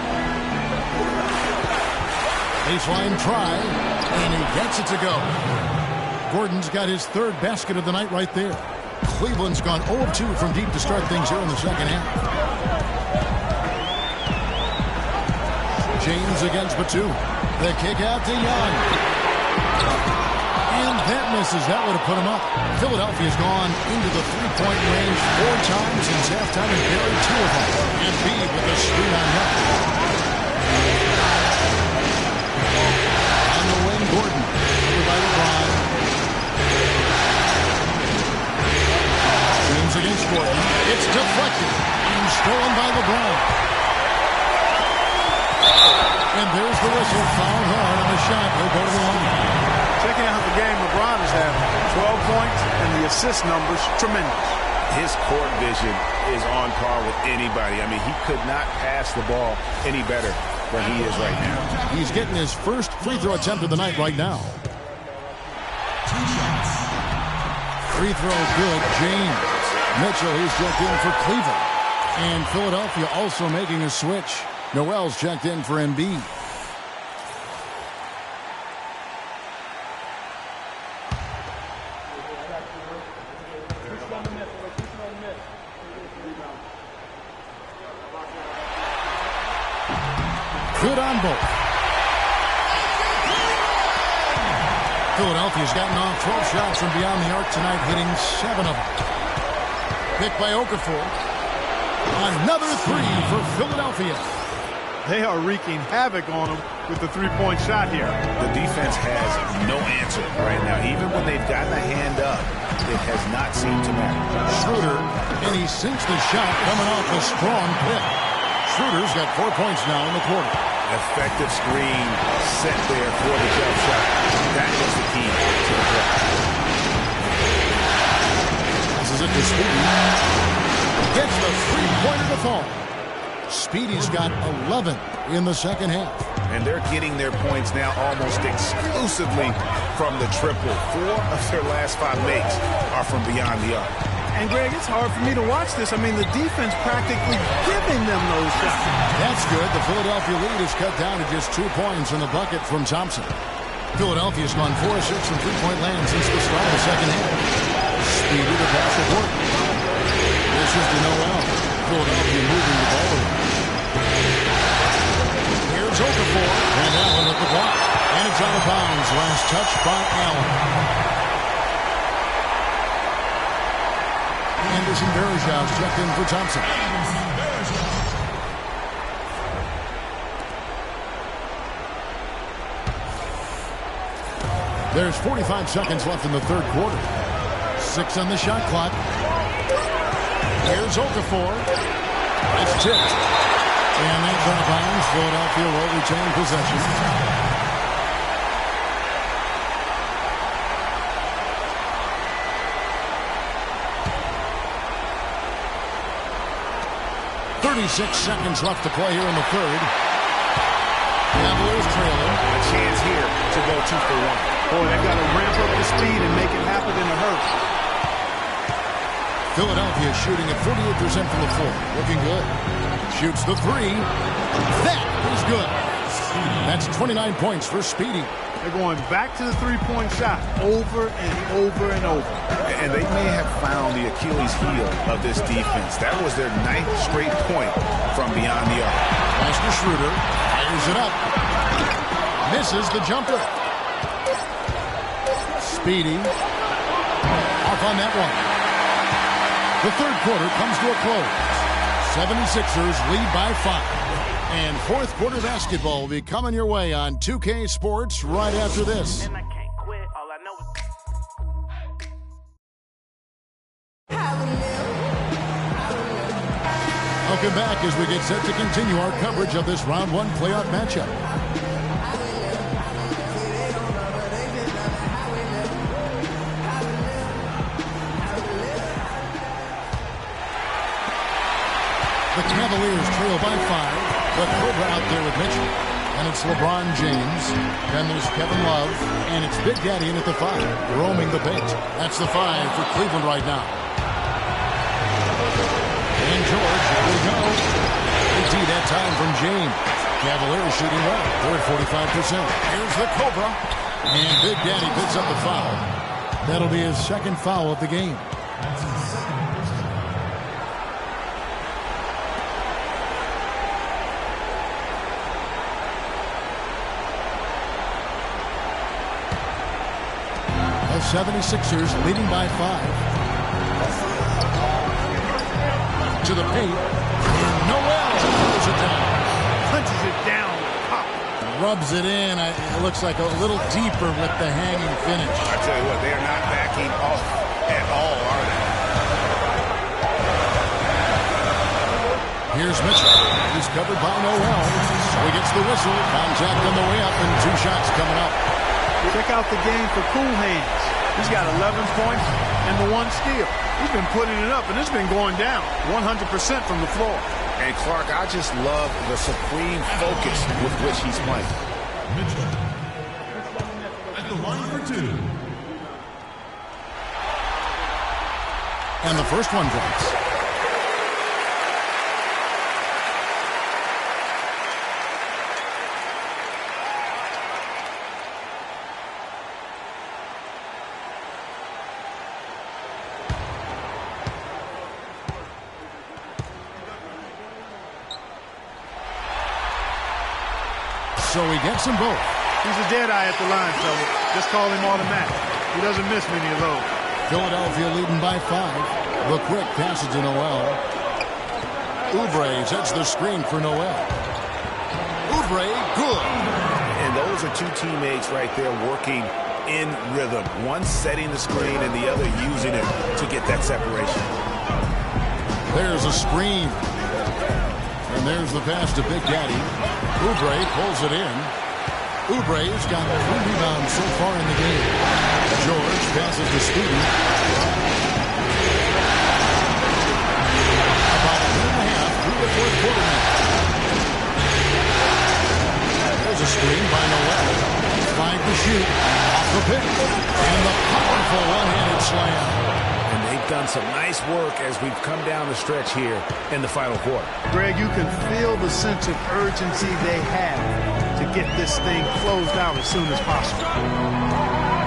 Baseline try, and he gets it to go. Gordon's got his third basket of the night right there. Cleveland's gone 0 of 2 from deep to start things here in the second half. James against Batum. The kick out to Young. And that misses. That would have put him up. Philadelphia's gone into the three-point range 4 times since halftime and buried 2 of them. Embiid with a screen on Young. On the wing, Gordon. Over by LeBron. James against Gordon. It's deflected and stolen by LeBron. And there's the whistle. Foul hard on the shot. He'll go to the line. Checking out the game LeBron has had, 12 points, and the assist numbers, tremendous. His court vision is on par with anybody. I mean, he could not pass the ball any better than he is right now. He's getting his first free throw attempt of the night right now. Free throw good, James. Mitchell, he's checked in for Cleveland. And Philadelphia also making a switch. Noel's checked in for Embiid. Good on both. Philadelphia's gotten off 12 shots from beyond the arc tonight, hitting 7 of them. Picked by Okafor. Another 3 for Philadelphia. They are wreaking havoc on them with the three-point shot here. The defense has no answer right now. Even when they've gotten a hand up, it has not seemed to matter. Schroeder, and he sinks the shot coming off a strong pick. Schroeder's got 4 points now in the quarter. Effective screen set there for the jump shot. That was the key to the play. Passes it to Speedy. Gets the three-pointer to fall. Speedy's got 11 in the second half. And they're getting their points now almost exclusively from the triple. 4 of their last 5 makes are from beyond the arc. And, Greg, it's hard for me to watch this. I mean, the defense practically giving them those shots. That's good. The Philadelphia lead is cut down to just 2 points in the bucket from Thompson. Philadelphia's gone 4 of 6 from three-point land since the start of the second half. Speedy to pass the court. This is to Noel. Philadelphia moving the ball around. Here's Okafor. And that one out of bounds. Last touch by Allen. Anderson Varejao checked in for Thompson. There's 45 seconds left in the third quarter. 6 on the shot clock. Here's Okafor. It's tipped. And that's out of bounds. Philadelphia will retain possession. .36 seconds left to play here in the third. Cavaliers trailing. A chance here to go 2 for 1. Boy, they got to ramp up the speed and make it happen in a hurry. Philadelphia shooting at 48% from the floor. Looking good. Shoots the three. That is good. That's 29 points for Speedy. They're going back to the three-point shot over and over and over. And they may have found the Achilles heel of this defense. That was their 9th straight point from beyond the arc. Pass to Schroeder. Fires it up. Misses the jumper. Speedy. Off on that one. The third quarter comes to a close. 76ers lead by 5. And fourth quarter basketball will be coming your way on 2K Sports right after this. Welcome back as we get set to continue our coverage of this round 1 playoff matchup. The Cavaliers trail by 5. But Cobra out there with Mitchell. And it's LeBron James. Then there's Kevin Love. And it's Big Daddy in at the 5. Roaming the paint. That's the 5 for Cleveland right now. And George, here we go. Good D that time from James. Cavaliers shooting well. They're at 45%. Here's the Cobra. And Big Daddy picks up the foul. That'll be his second foul of the game. The 76ers leading by 5. To the paint. And Noel throws it down. Punches it down. Pop. Rubs it in. It looks like a little deeper with the hanging finish. I tell you what, they are not backing off at all, are they? Here's Mitchell. He's covered by Noel. So he gets the whistle. Contact on the way up and 2 shots coming up. Check out the game for Cool Hands. He's got 11 points and the 1 steal. He's been putting it up, and it's been going down 100% from the floor. And Clark, I just love the supreme focus with which he's playing. Mitchell at the line for 2. And the first one drops. So he gets them both. He's a dead eye at the line, so just call him automatic. He doesn't miss many of those. Philadelphia leading by 5. The quick passes to Noel. Oubre sets the screen for Noel. Oubre, good. And those are 2 teammates right there working in rhythm. One setting the screen and the other using it to get that separation. There's a screen. And there's the pass to Big Daddy. Oubre pulls it in. Oubre's got 3 rebounds so far in the game. George passes to Speedy. About a minute and a half through the fourth quarter now. There's a screen by Noel. 5 to shoot. Off the pick. And the powerful one-handed slam. And they've done some nice work as we've come down the stretch here in the final quarter. Greg, you can feel the sense of urgency they have to get this thing closed out as soon as possible.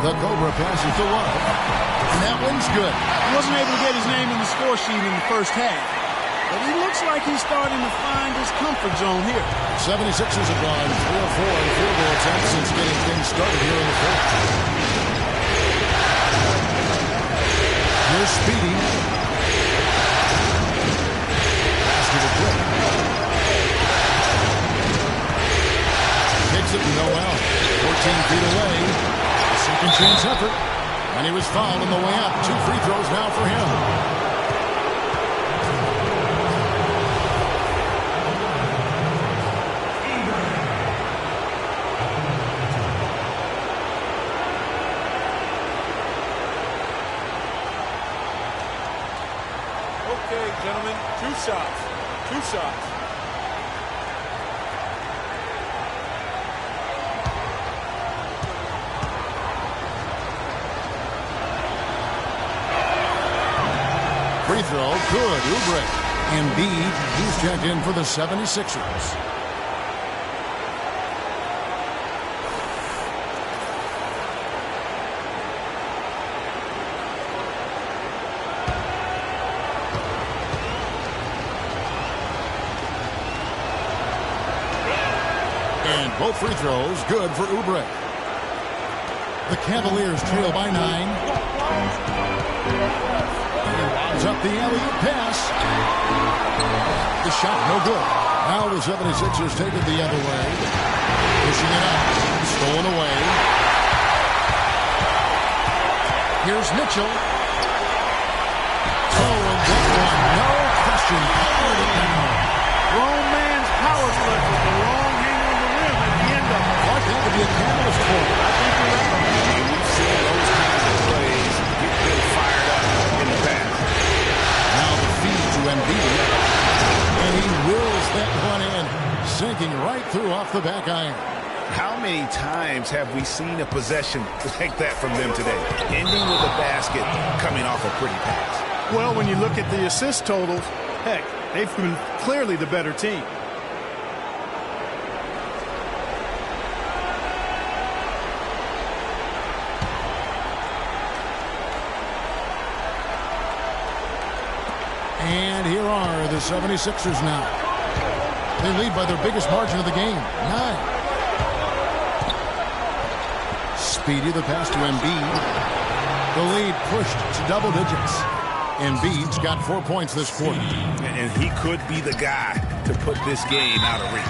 The Cobra passes to Love. And that one's good. He wasn't able to get his name in the score sheet in the first half, but he looks like he's starting to find his comfort zone here. 76ers have gone 3 of 4 in field goal attempts since getting things started here in the fourth. Here's Speedy. Pass to the quick. Hits it to Noel. 14 feet away. Second chance effort. And he was fouled on the way up. 2 free throws now for him. Okay, gentlemen, 2 shots. 2 shots. Free throw, good. Oubre. Embiid, he's checked in for the 76ers. And both free throws good for Oubre. The Cavaliers trail by 9. Up the alley-oop pass. The shot no good. Now the 76ers take it the other way. Pushing it up. Stolen away. Here's Mitchell. Oh, and that one, no question. Powered it down. Grown man's power slip with the long hang on the rim at the end of it. Clark, that could be a catalyst for it. I think you're right. We've seen those kinds of plays get them fired up in the past. Now the feed to Embiid. And he wills that one in, sinking right through off the back iron. How many times have we seen a possession like that from them today? Ending with a basket, coming off a pretty pass. Well, when you look at the assist totals, heck, they've been clearly the better team. And here are the 76ers now. They lead by their biggest margin of the game, 9. Speedy, the pass to Embiid. The lead pushed to double digits. Embiid's got 4 points this quarter. And he could be the guy to put this game out of reach.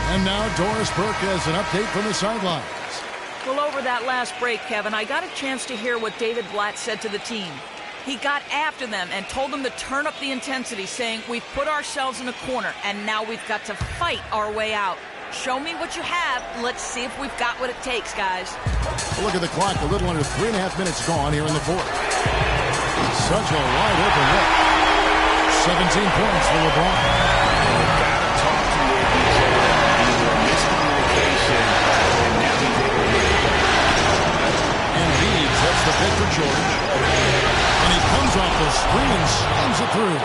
And now Doris Burke has an update from the sidelines. Well, over that last break, Kevin, I got a chance to hear what David Blatt said to the team. He got after them and told them to turn up the intensity, saying, we've put ourselves in a corner, and now we've got to fight our way out. Show me what you have. Let's see if we've got what it takes, guys. Look at the clock. A little under 3.5 minutes gone here in the fourth. Such a wide open look. 17 points for LeBron. The pick for George. And he comes off the screen and slams it through.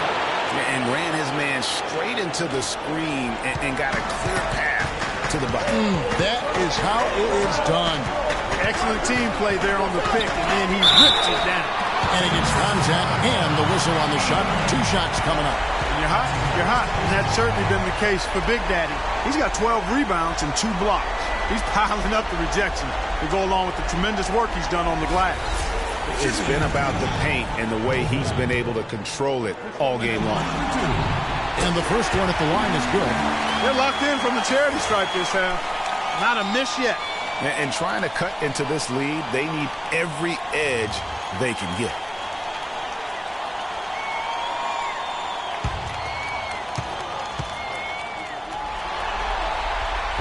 And ran his man straight into the screen and got a clear path to the bucket. That is how it is done. Excellent team play there on the pick, and then he rips it down. And he gets contact and the whistle on the shot. 2 shots coming up. You're hot, you're hot. And that's certainly been the case for Big Daddy. He's got 12 rebounds and 2 blocks. He's piling up the rejections to go along with the tremendous work he's done on the glass. It's been about the paint and the way he's been able to control it all game long. And the first one at the line is good. They're locked in from the charity stripe this half. Not a miss yet. And trying to cut into this lead, they need every edge they can get.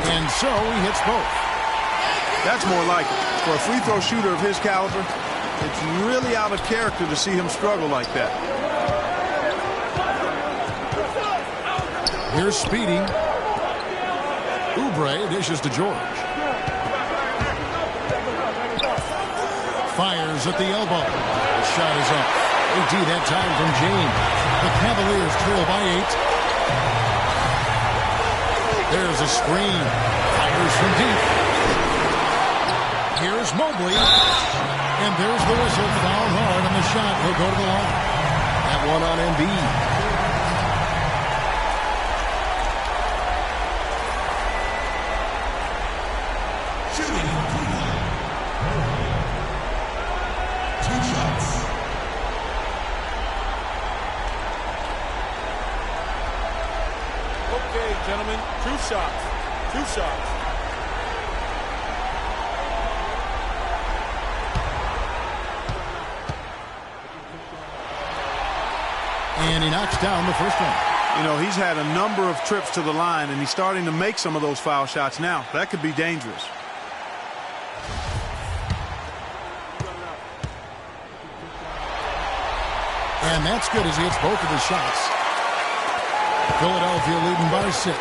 And so he hits both. That's more like it. For a free throw shooter of his caliber, it's really out of character to see him struggle like that. Here's Speedy. Oubre dishes to George. Fires at the elbow. The shot is up. AD that time from James. The Cavaliers trail by 8. There's a screen. Fires from deep. Here's Mobley. And there's the whistle. Foul hard on the shot. He'll go to the line. That one on Embiid. Gentlemen, 2 shots. 2 shots. And he knocks down the first one. You know, he's had a number of trips to the line, and he's starting to make some of those foul shots now. That could be dangerous. And that's good as he hits both of his shots. Philadelphia leading by 6.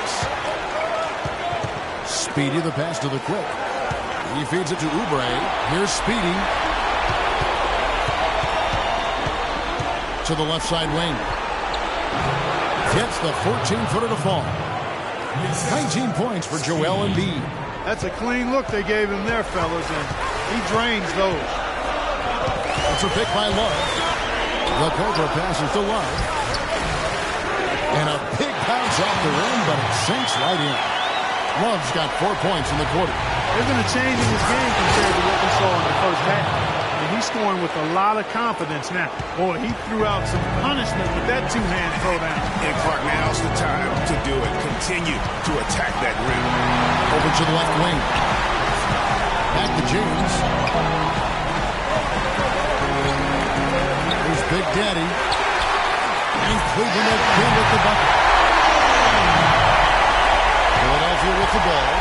Speedy the pass to the Quick. He feeds it to Oubre. Here's Speedy. To the left side wing. Gets the 14-footer to fall. 19 points for Joel Embiid. That's a clean look they gave him there, fellas, and he drains those. It's a pick by Love. The Cobra passes to Love. And a big bounce off the rim, but it sinks right in. Love's got 4 points in the quarter. There's been a change in his game compared to what we saw in the first half. And he's scoring with a lot of confidence now. Boy, he threw out some punishment with that two-hand throwdown. And Clark, now's the time to do it. Continue to attack that rim. Over to the left wing. Back to James. Here's Big Daddy. And Cleveland again with the bucket. Philadelphia with the ball.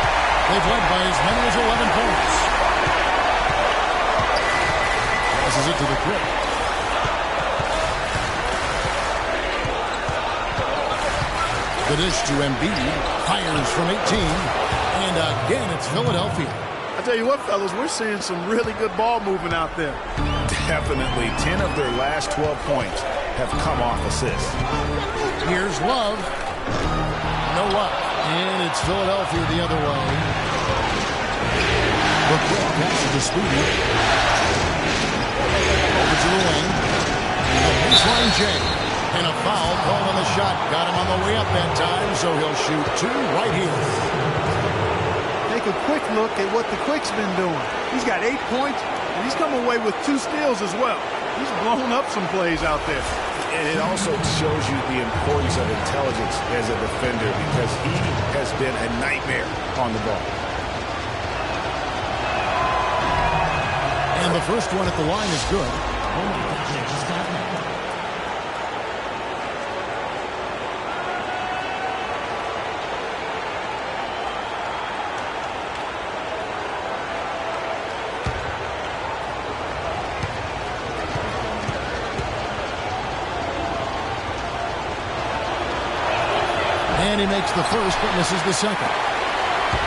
They've led by as many as 11 points. Passes it to the Quick. The dish to Embiid. Fires from 18. And again, it's Philadelphia. I tell you what, fellas, we're seeing some really good ball movement out there. Definitely. 10 of their last 12 points have come off assists. Here's Love. No luck. And it's Philadelphia the other way. The Quick passes to Speedy. Over to the wing. A baseline J. And a foul called on the shot. Got him on the way up that time, so he'll shoot 2 right here. Take a quick look at what the Quick's been doing. He's got 8 points, and he's come away with 2 steals as well. He's blown up some plays out there. And it also shows you the importance of intelligence as a defender because he has been a nightmare on the ball. And the first one at the line is good. And he makes the first, but misses the second.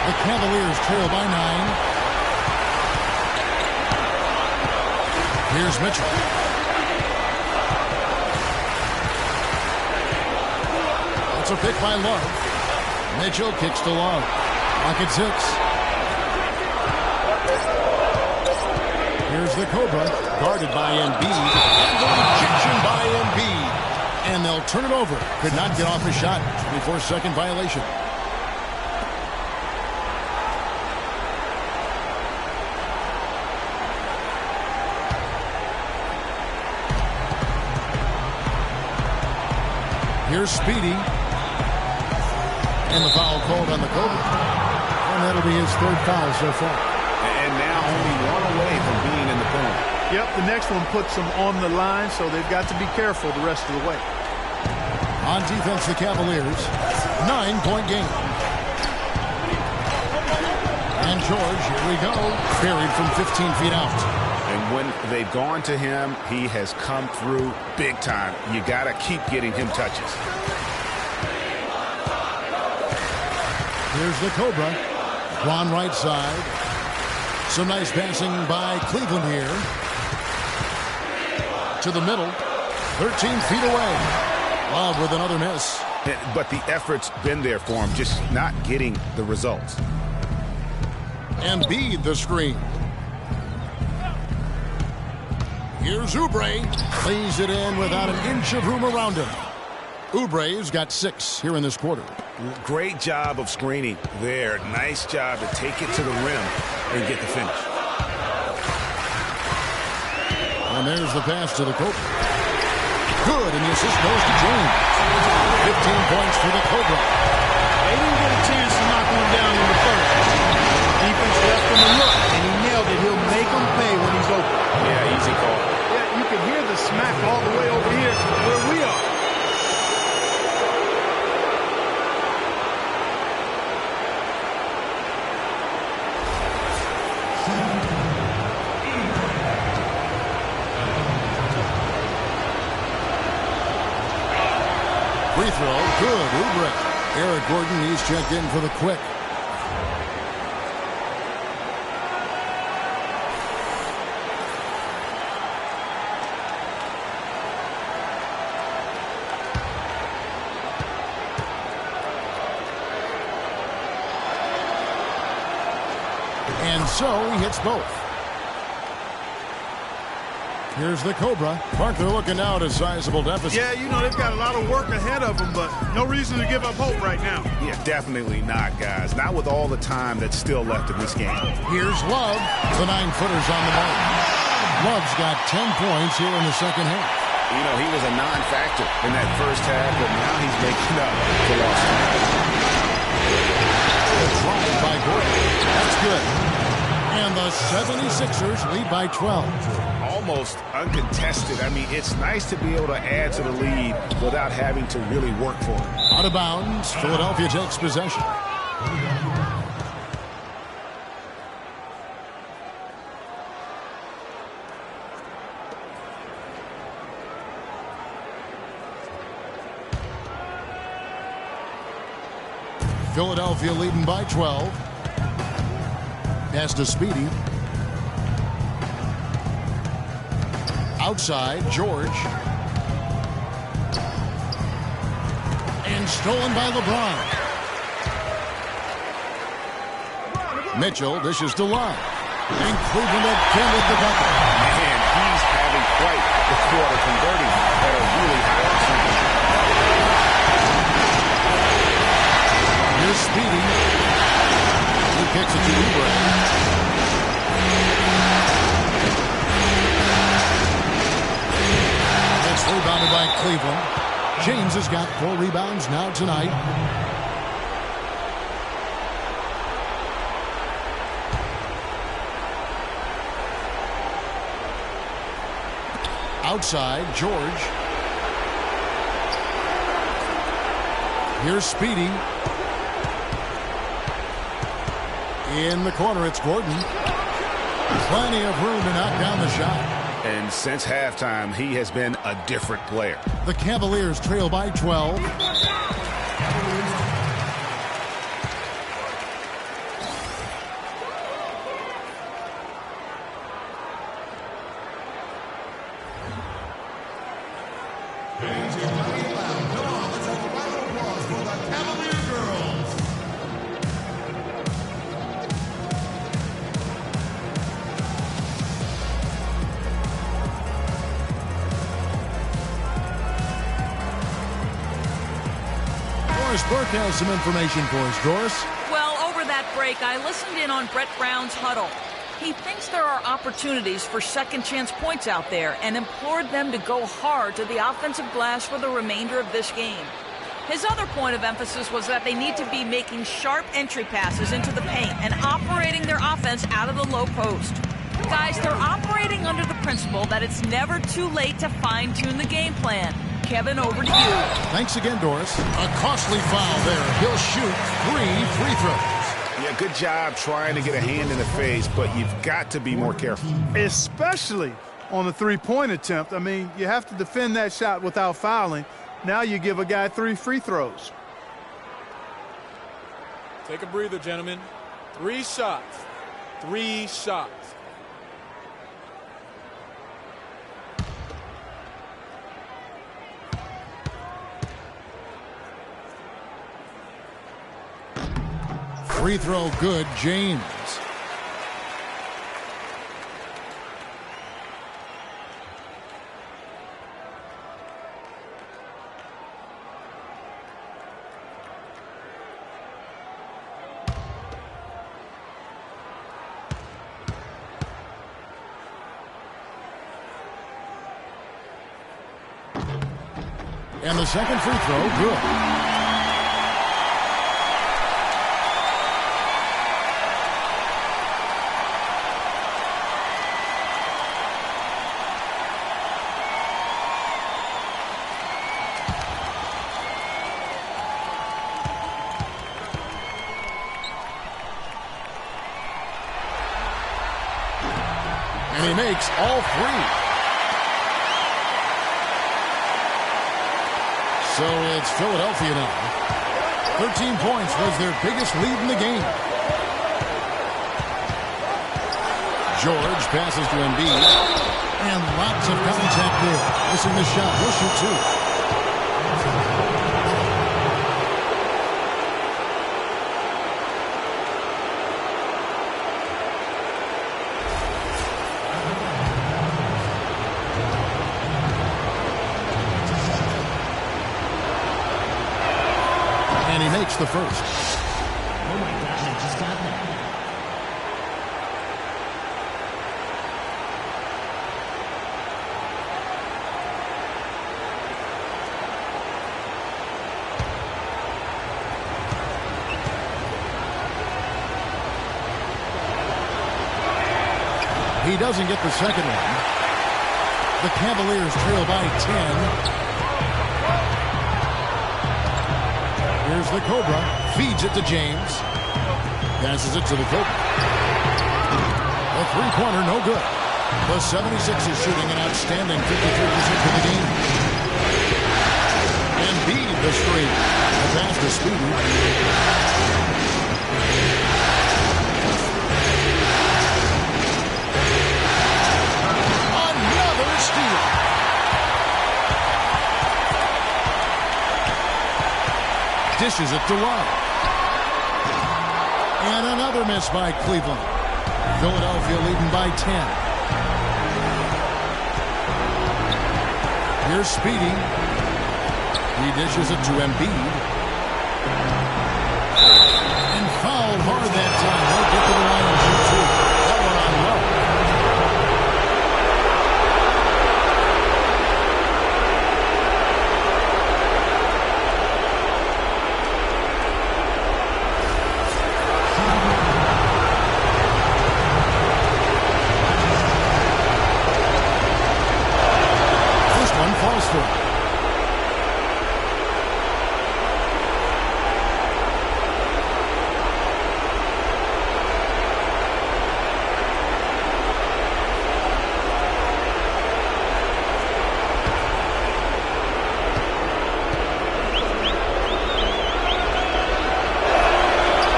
The Cavaliers trail by 9. Here's Mitchell. It's a pick by Love. Mitchell kicks to Love. Clock at 6. Here's the Cobra, guarded by Embiid. And the rejection by Embiid. And they'll turn it over. Could not get off his shot. 24-second violation. Here's Speedy. And the foul called on the Cobra. And that'll be his 3rd foul so far. And now only 1 away from being in the penalty. Yep, the next one puts them on the line, so they've got to be careful the rest of the way. On defense, the Cavaliers. 9-point game. And George, here we go, buried from 15 feet out. And when they've gone to him, he has come through big time. You got to keep getting him touches. Here's the Cobra. Quan right side. Some nice passing by Cleveland here. To the middle. 13 feet away. Love with another miss. But the effort's been there for him, just not getting the results. Embiid the screen. Here's Oubre. Lays it in without an inch of room around him. Oubre's got 6 here in this quarter. Great job of screening there. Nice job to take it to the rim and get the finish. And there's the pass to the Cobra. Good, and the assist goes to James. 15 points for the Cobra. They didn't get a chance to knock him down in the first. Defense left him a look, and he nailed it. He'll make him pay when he's open. Yeah, easy call. Yeah, you can hear the smack all the way over here where we are. Free throw, good, Oubre. Eric Gordon, he's checked in for the Quick. And so he hits both. Here's the Cobra. Parker looking now at a sizable deficit. Yeah, you know, they've got a lot of work ahead of them, but no reason to give up hope right now. Yeah, definitely not, guys. Not with all the time that's still left in this game. Here's Love. The 9-footers on the ball. Love's got 10 points here in the second half. You know, he was a non-factor in that first half, but now he's making up for lost time. The drive by Gordon. That's good. And the 76ers lead by 12. Almost uncontested. I mean, it's nice to be able to add to the lead without having to really work for it. Out of bounds, Philadelphia takes possession. Philadelphia leading by 12. Pass to Speedy. Outside, George. And stolen by LeBron. Mitchell dishes to Love. And Cleveland again with the bucket. Man, he's having quite the quarter, converting at a really high percentage. Here's Speedy. He kicks it to Oubre. Rebounded by Cleveland. James has got 4 rebounds now tonight. Outside, George. Here's Speedy. In the corner, it's Gordon. Plenty of room to knock down the shot. And since halftime, he has been a different player. The Cavaliers trail by 12. Burke has some information for us, Doris. Well, over that break, I listened in on Brett Brown's huddle. He thinks there are opportunities for second-chance points out there and implored them to go hard to the offensive glass for the remainder of this game. His other point of emphasis was that they need to be making sharp entry passes into the paint and operating their offense out of the low post. Guys, they're operating under the principle that it's never too late to fine-tune the game plan. Kevin, over to you. Thanks again, Doris. A costly foul there. He'll shoot 3 free throws. Yeah, Yeah, good job trying to get a hand in the face, but you've got to be more careful. Especially on the three-point attempt. I mean, you have to defend that shot without fouling. Now you give a guy 3 free throws. Take a breather, gentlemen. 3 shots. 3 shots. Free throw good, James. And the second free throw, good. And he makes all 3. So it's Philadelphia now. 13 points was their biggest lead in the game. George passes to Embiid. And lots of contact there. Missing the shot. He'll shoot 2. And he makes the first. Oh my gosh, I just got that. He doesn't get the second one. The Cavaliers trail by 10. Here's the Cobra. Feeds it to James. Passes it to the Cobra. A three-pointer, no good. The 76ers shooting an outstanding 53% for the game. Embiid the screen. The pass to Speedy. Another steal. Dishes it to Love. And another miss by Cleveland. Philadelphia leading by 10. Here's Speedy. He dishes it to Embiid. And fouled hard that time. He'll get to the line and shoot 2. That one on Love. Falls for it.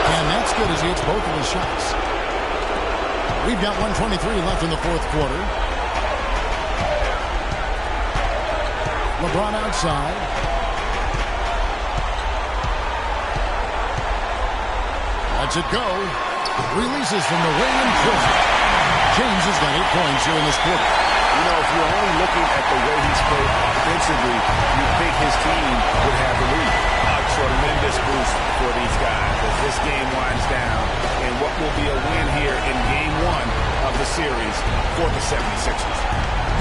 And that's good as he hits both of his shots. We've got 1:23 left in the fourth quarter. LeBron outside. Lets it go. Releases from the wing and kills it. James has got 8 points here in this quarter. You know, if you're only looking at the way he's played offensively, you think his team would have the lead. A tremendous boost for these guys as this game winds down and what will be a win here in Game 1 of the series for the 76ers.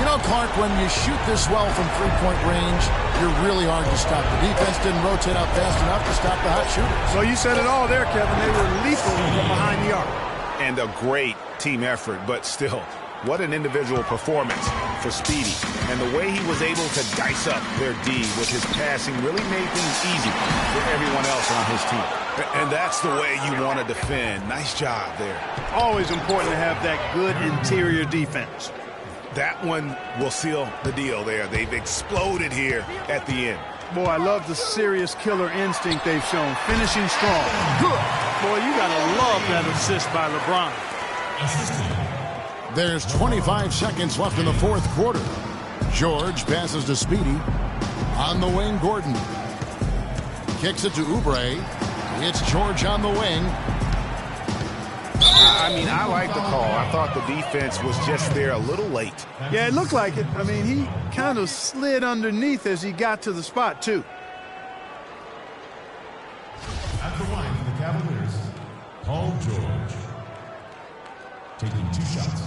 You know, Clark, when you shoot this well from three-point range, you're really hard to stop. The defense didn't rotate out fast enough to stop the hot shooters. Well, you said it all there, Kevin. They were lethal from behind the arc. And a great team effort, but still, What an individual performance for Speedy. And the way he was able to dice up their D with his passing really made things easy for everyone else on his team. And that's the way you want to defend. Nice job there. Always important to have that good interior defense. That one will seal the deal there. They've exploded here at the end. Boy, I love the serious killer instinct they've shown. Finishing strong. Good. Boy, you got to love that assist by LeBron. There's 25 seconds left in the fourth quarter. George passes to Speedy. On the wing, Gordon. Kicks it to Oubre. It's George on the wing. I mean, I like the call. I thought the defense was just there a little late. Yeah, it looked like it. I mean, he kind of slid underneath as he got to the spot, too. At the line for the Cavaliers, Paul George. Taking 2 shots.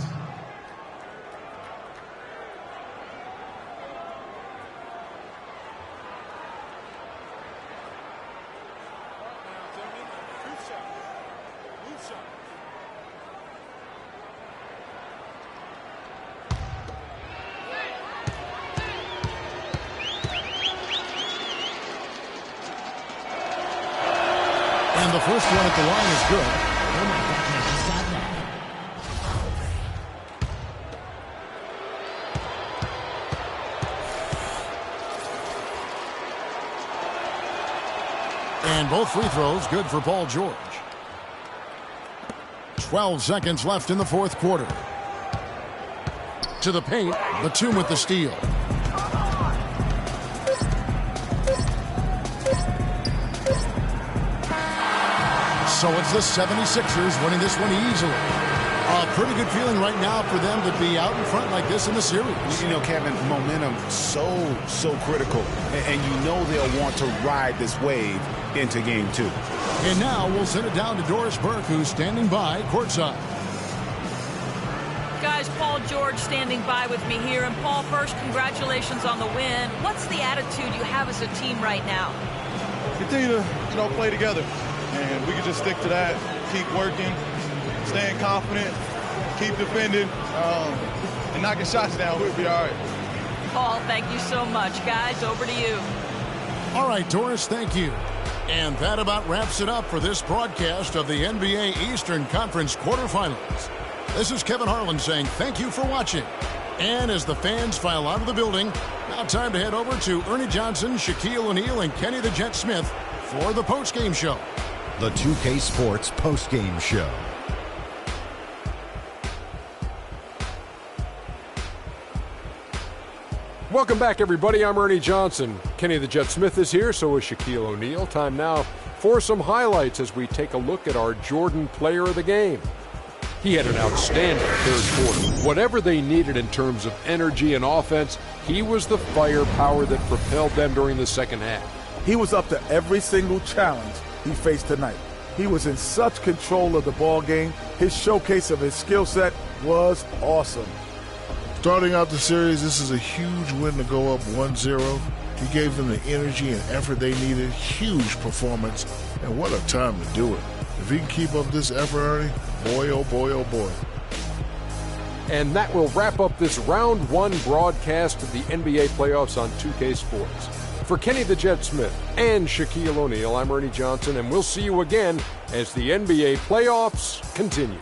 And the first one at the line is good. Oh my God, I just got that. And both free throws good for Paul George. 12 seconds left in the fourth quarter. To the paint, Batum with the steal. So it's the 76ers winning this one easily. A pretty good feeling right now for them to be out in front like this in the series. You know, Kevin, momentum so critical. And you know they'll want to ride this wave into game 2. And now we'll send it down to Doris Burke, who's standing by courtside. Guys, Paul George standing by with me here. And Paul, first, congratulations on the win. What's the attitude you have as a team right now? Continue to, play together. And we can just stick to that, keep working, staying confident, keep defending, and knocking shots down. We'll be all right. Paul, thank you so much. Guys, over to you. All right, Doris, thank you. And that about wraps it up for this broadcast of the NBA Eastern Conference quarterfinals. This is Kevin Harlan saying thank you for watching. And as the fans file out of the building, now time to head over to Ernie Johnson, Shaquille O'Neal, and Kenny the Jet Smith for the postgame show. The 2K Sports postgame show. Welcome back, everybody. I'm Ernie Johnson. Kenny the Jet Smith is here, so is Shaquille O'Neal. Time now for some highlights as we take a look at our Jordan player of the game. He had an outstanding third quarter. Whatever they needed in terms of energy and offense, he was the firepower that propelled them during the second half. He was up to every single challenge he faced tonight. He was in such control of the ball game. His showcase of his skill set was awesome. Starting out the series, this is a huge win to go up 1-0. He gave them the energy and effort they needed. Huge performance, and what a time to do it. If he can keep up this effort, Ernie, boy, oh boy, oh boy. And that will wrap up this round 1 broadcast of the NBA playoffs on 2K Sports. For Kenny the Jet Smith and Shaquille O'Neal, I'm Ernie Johnson, and we'll see you again as the NBA playoffs continue.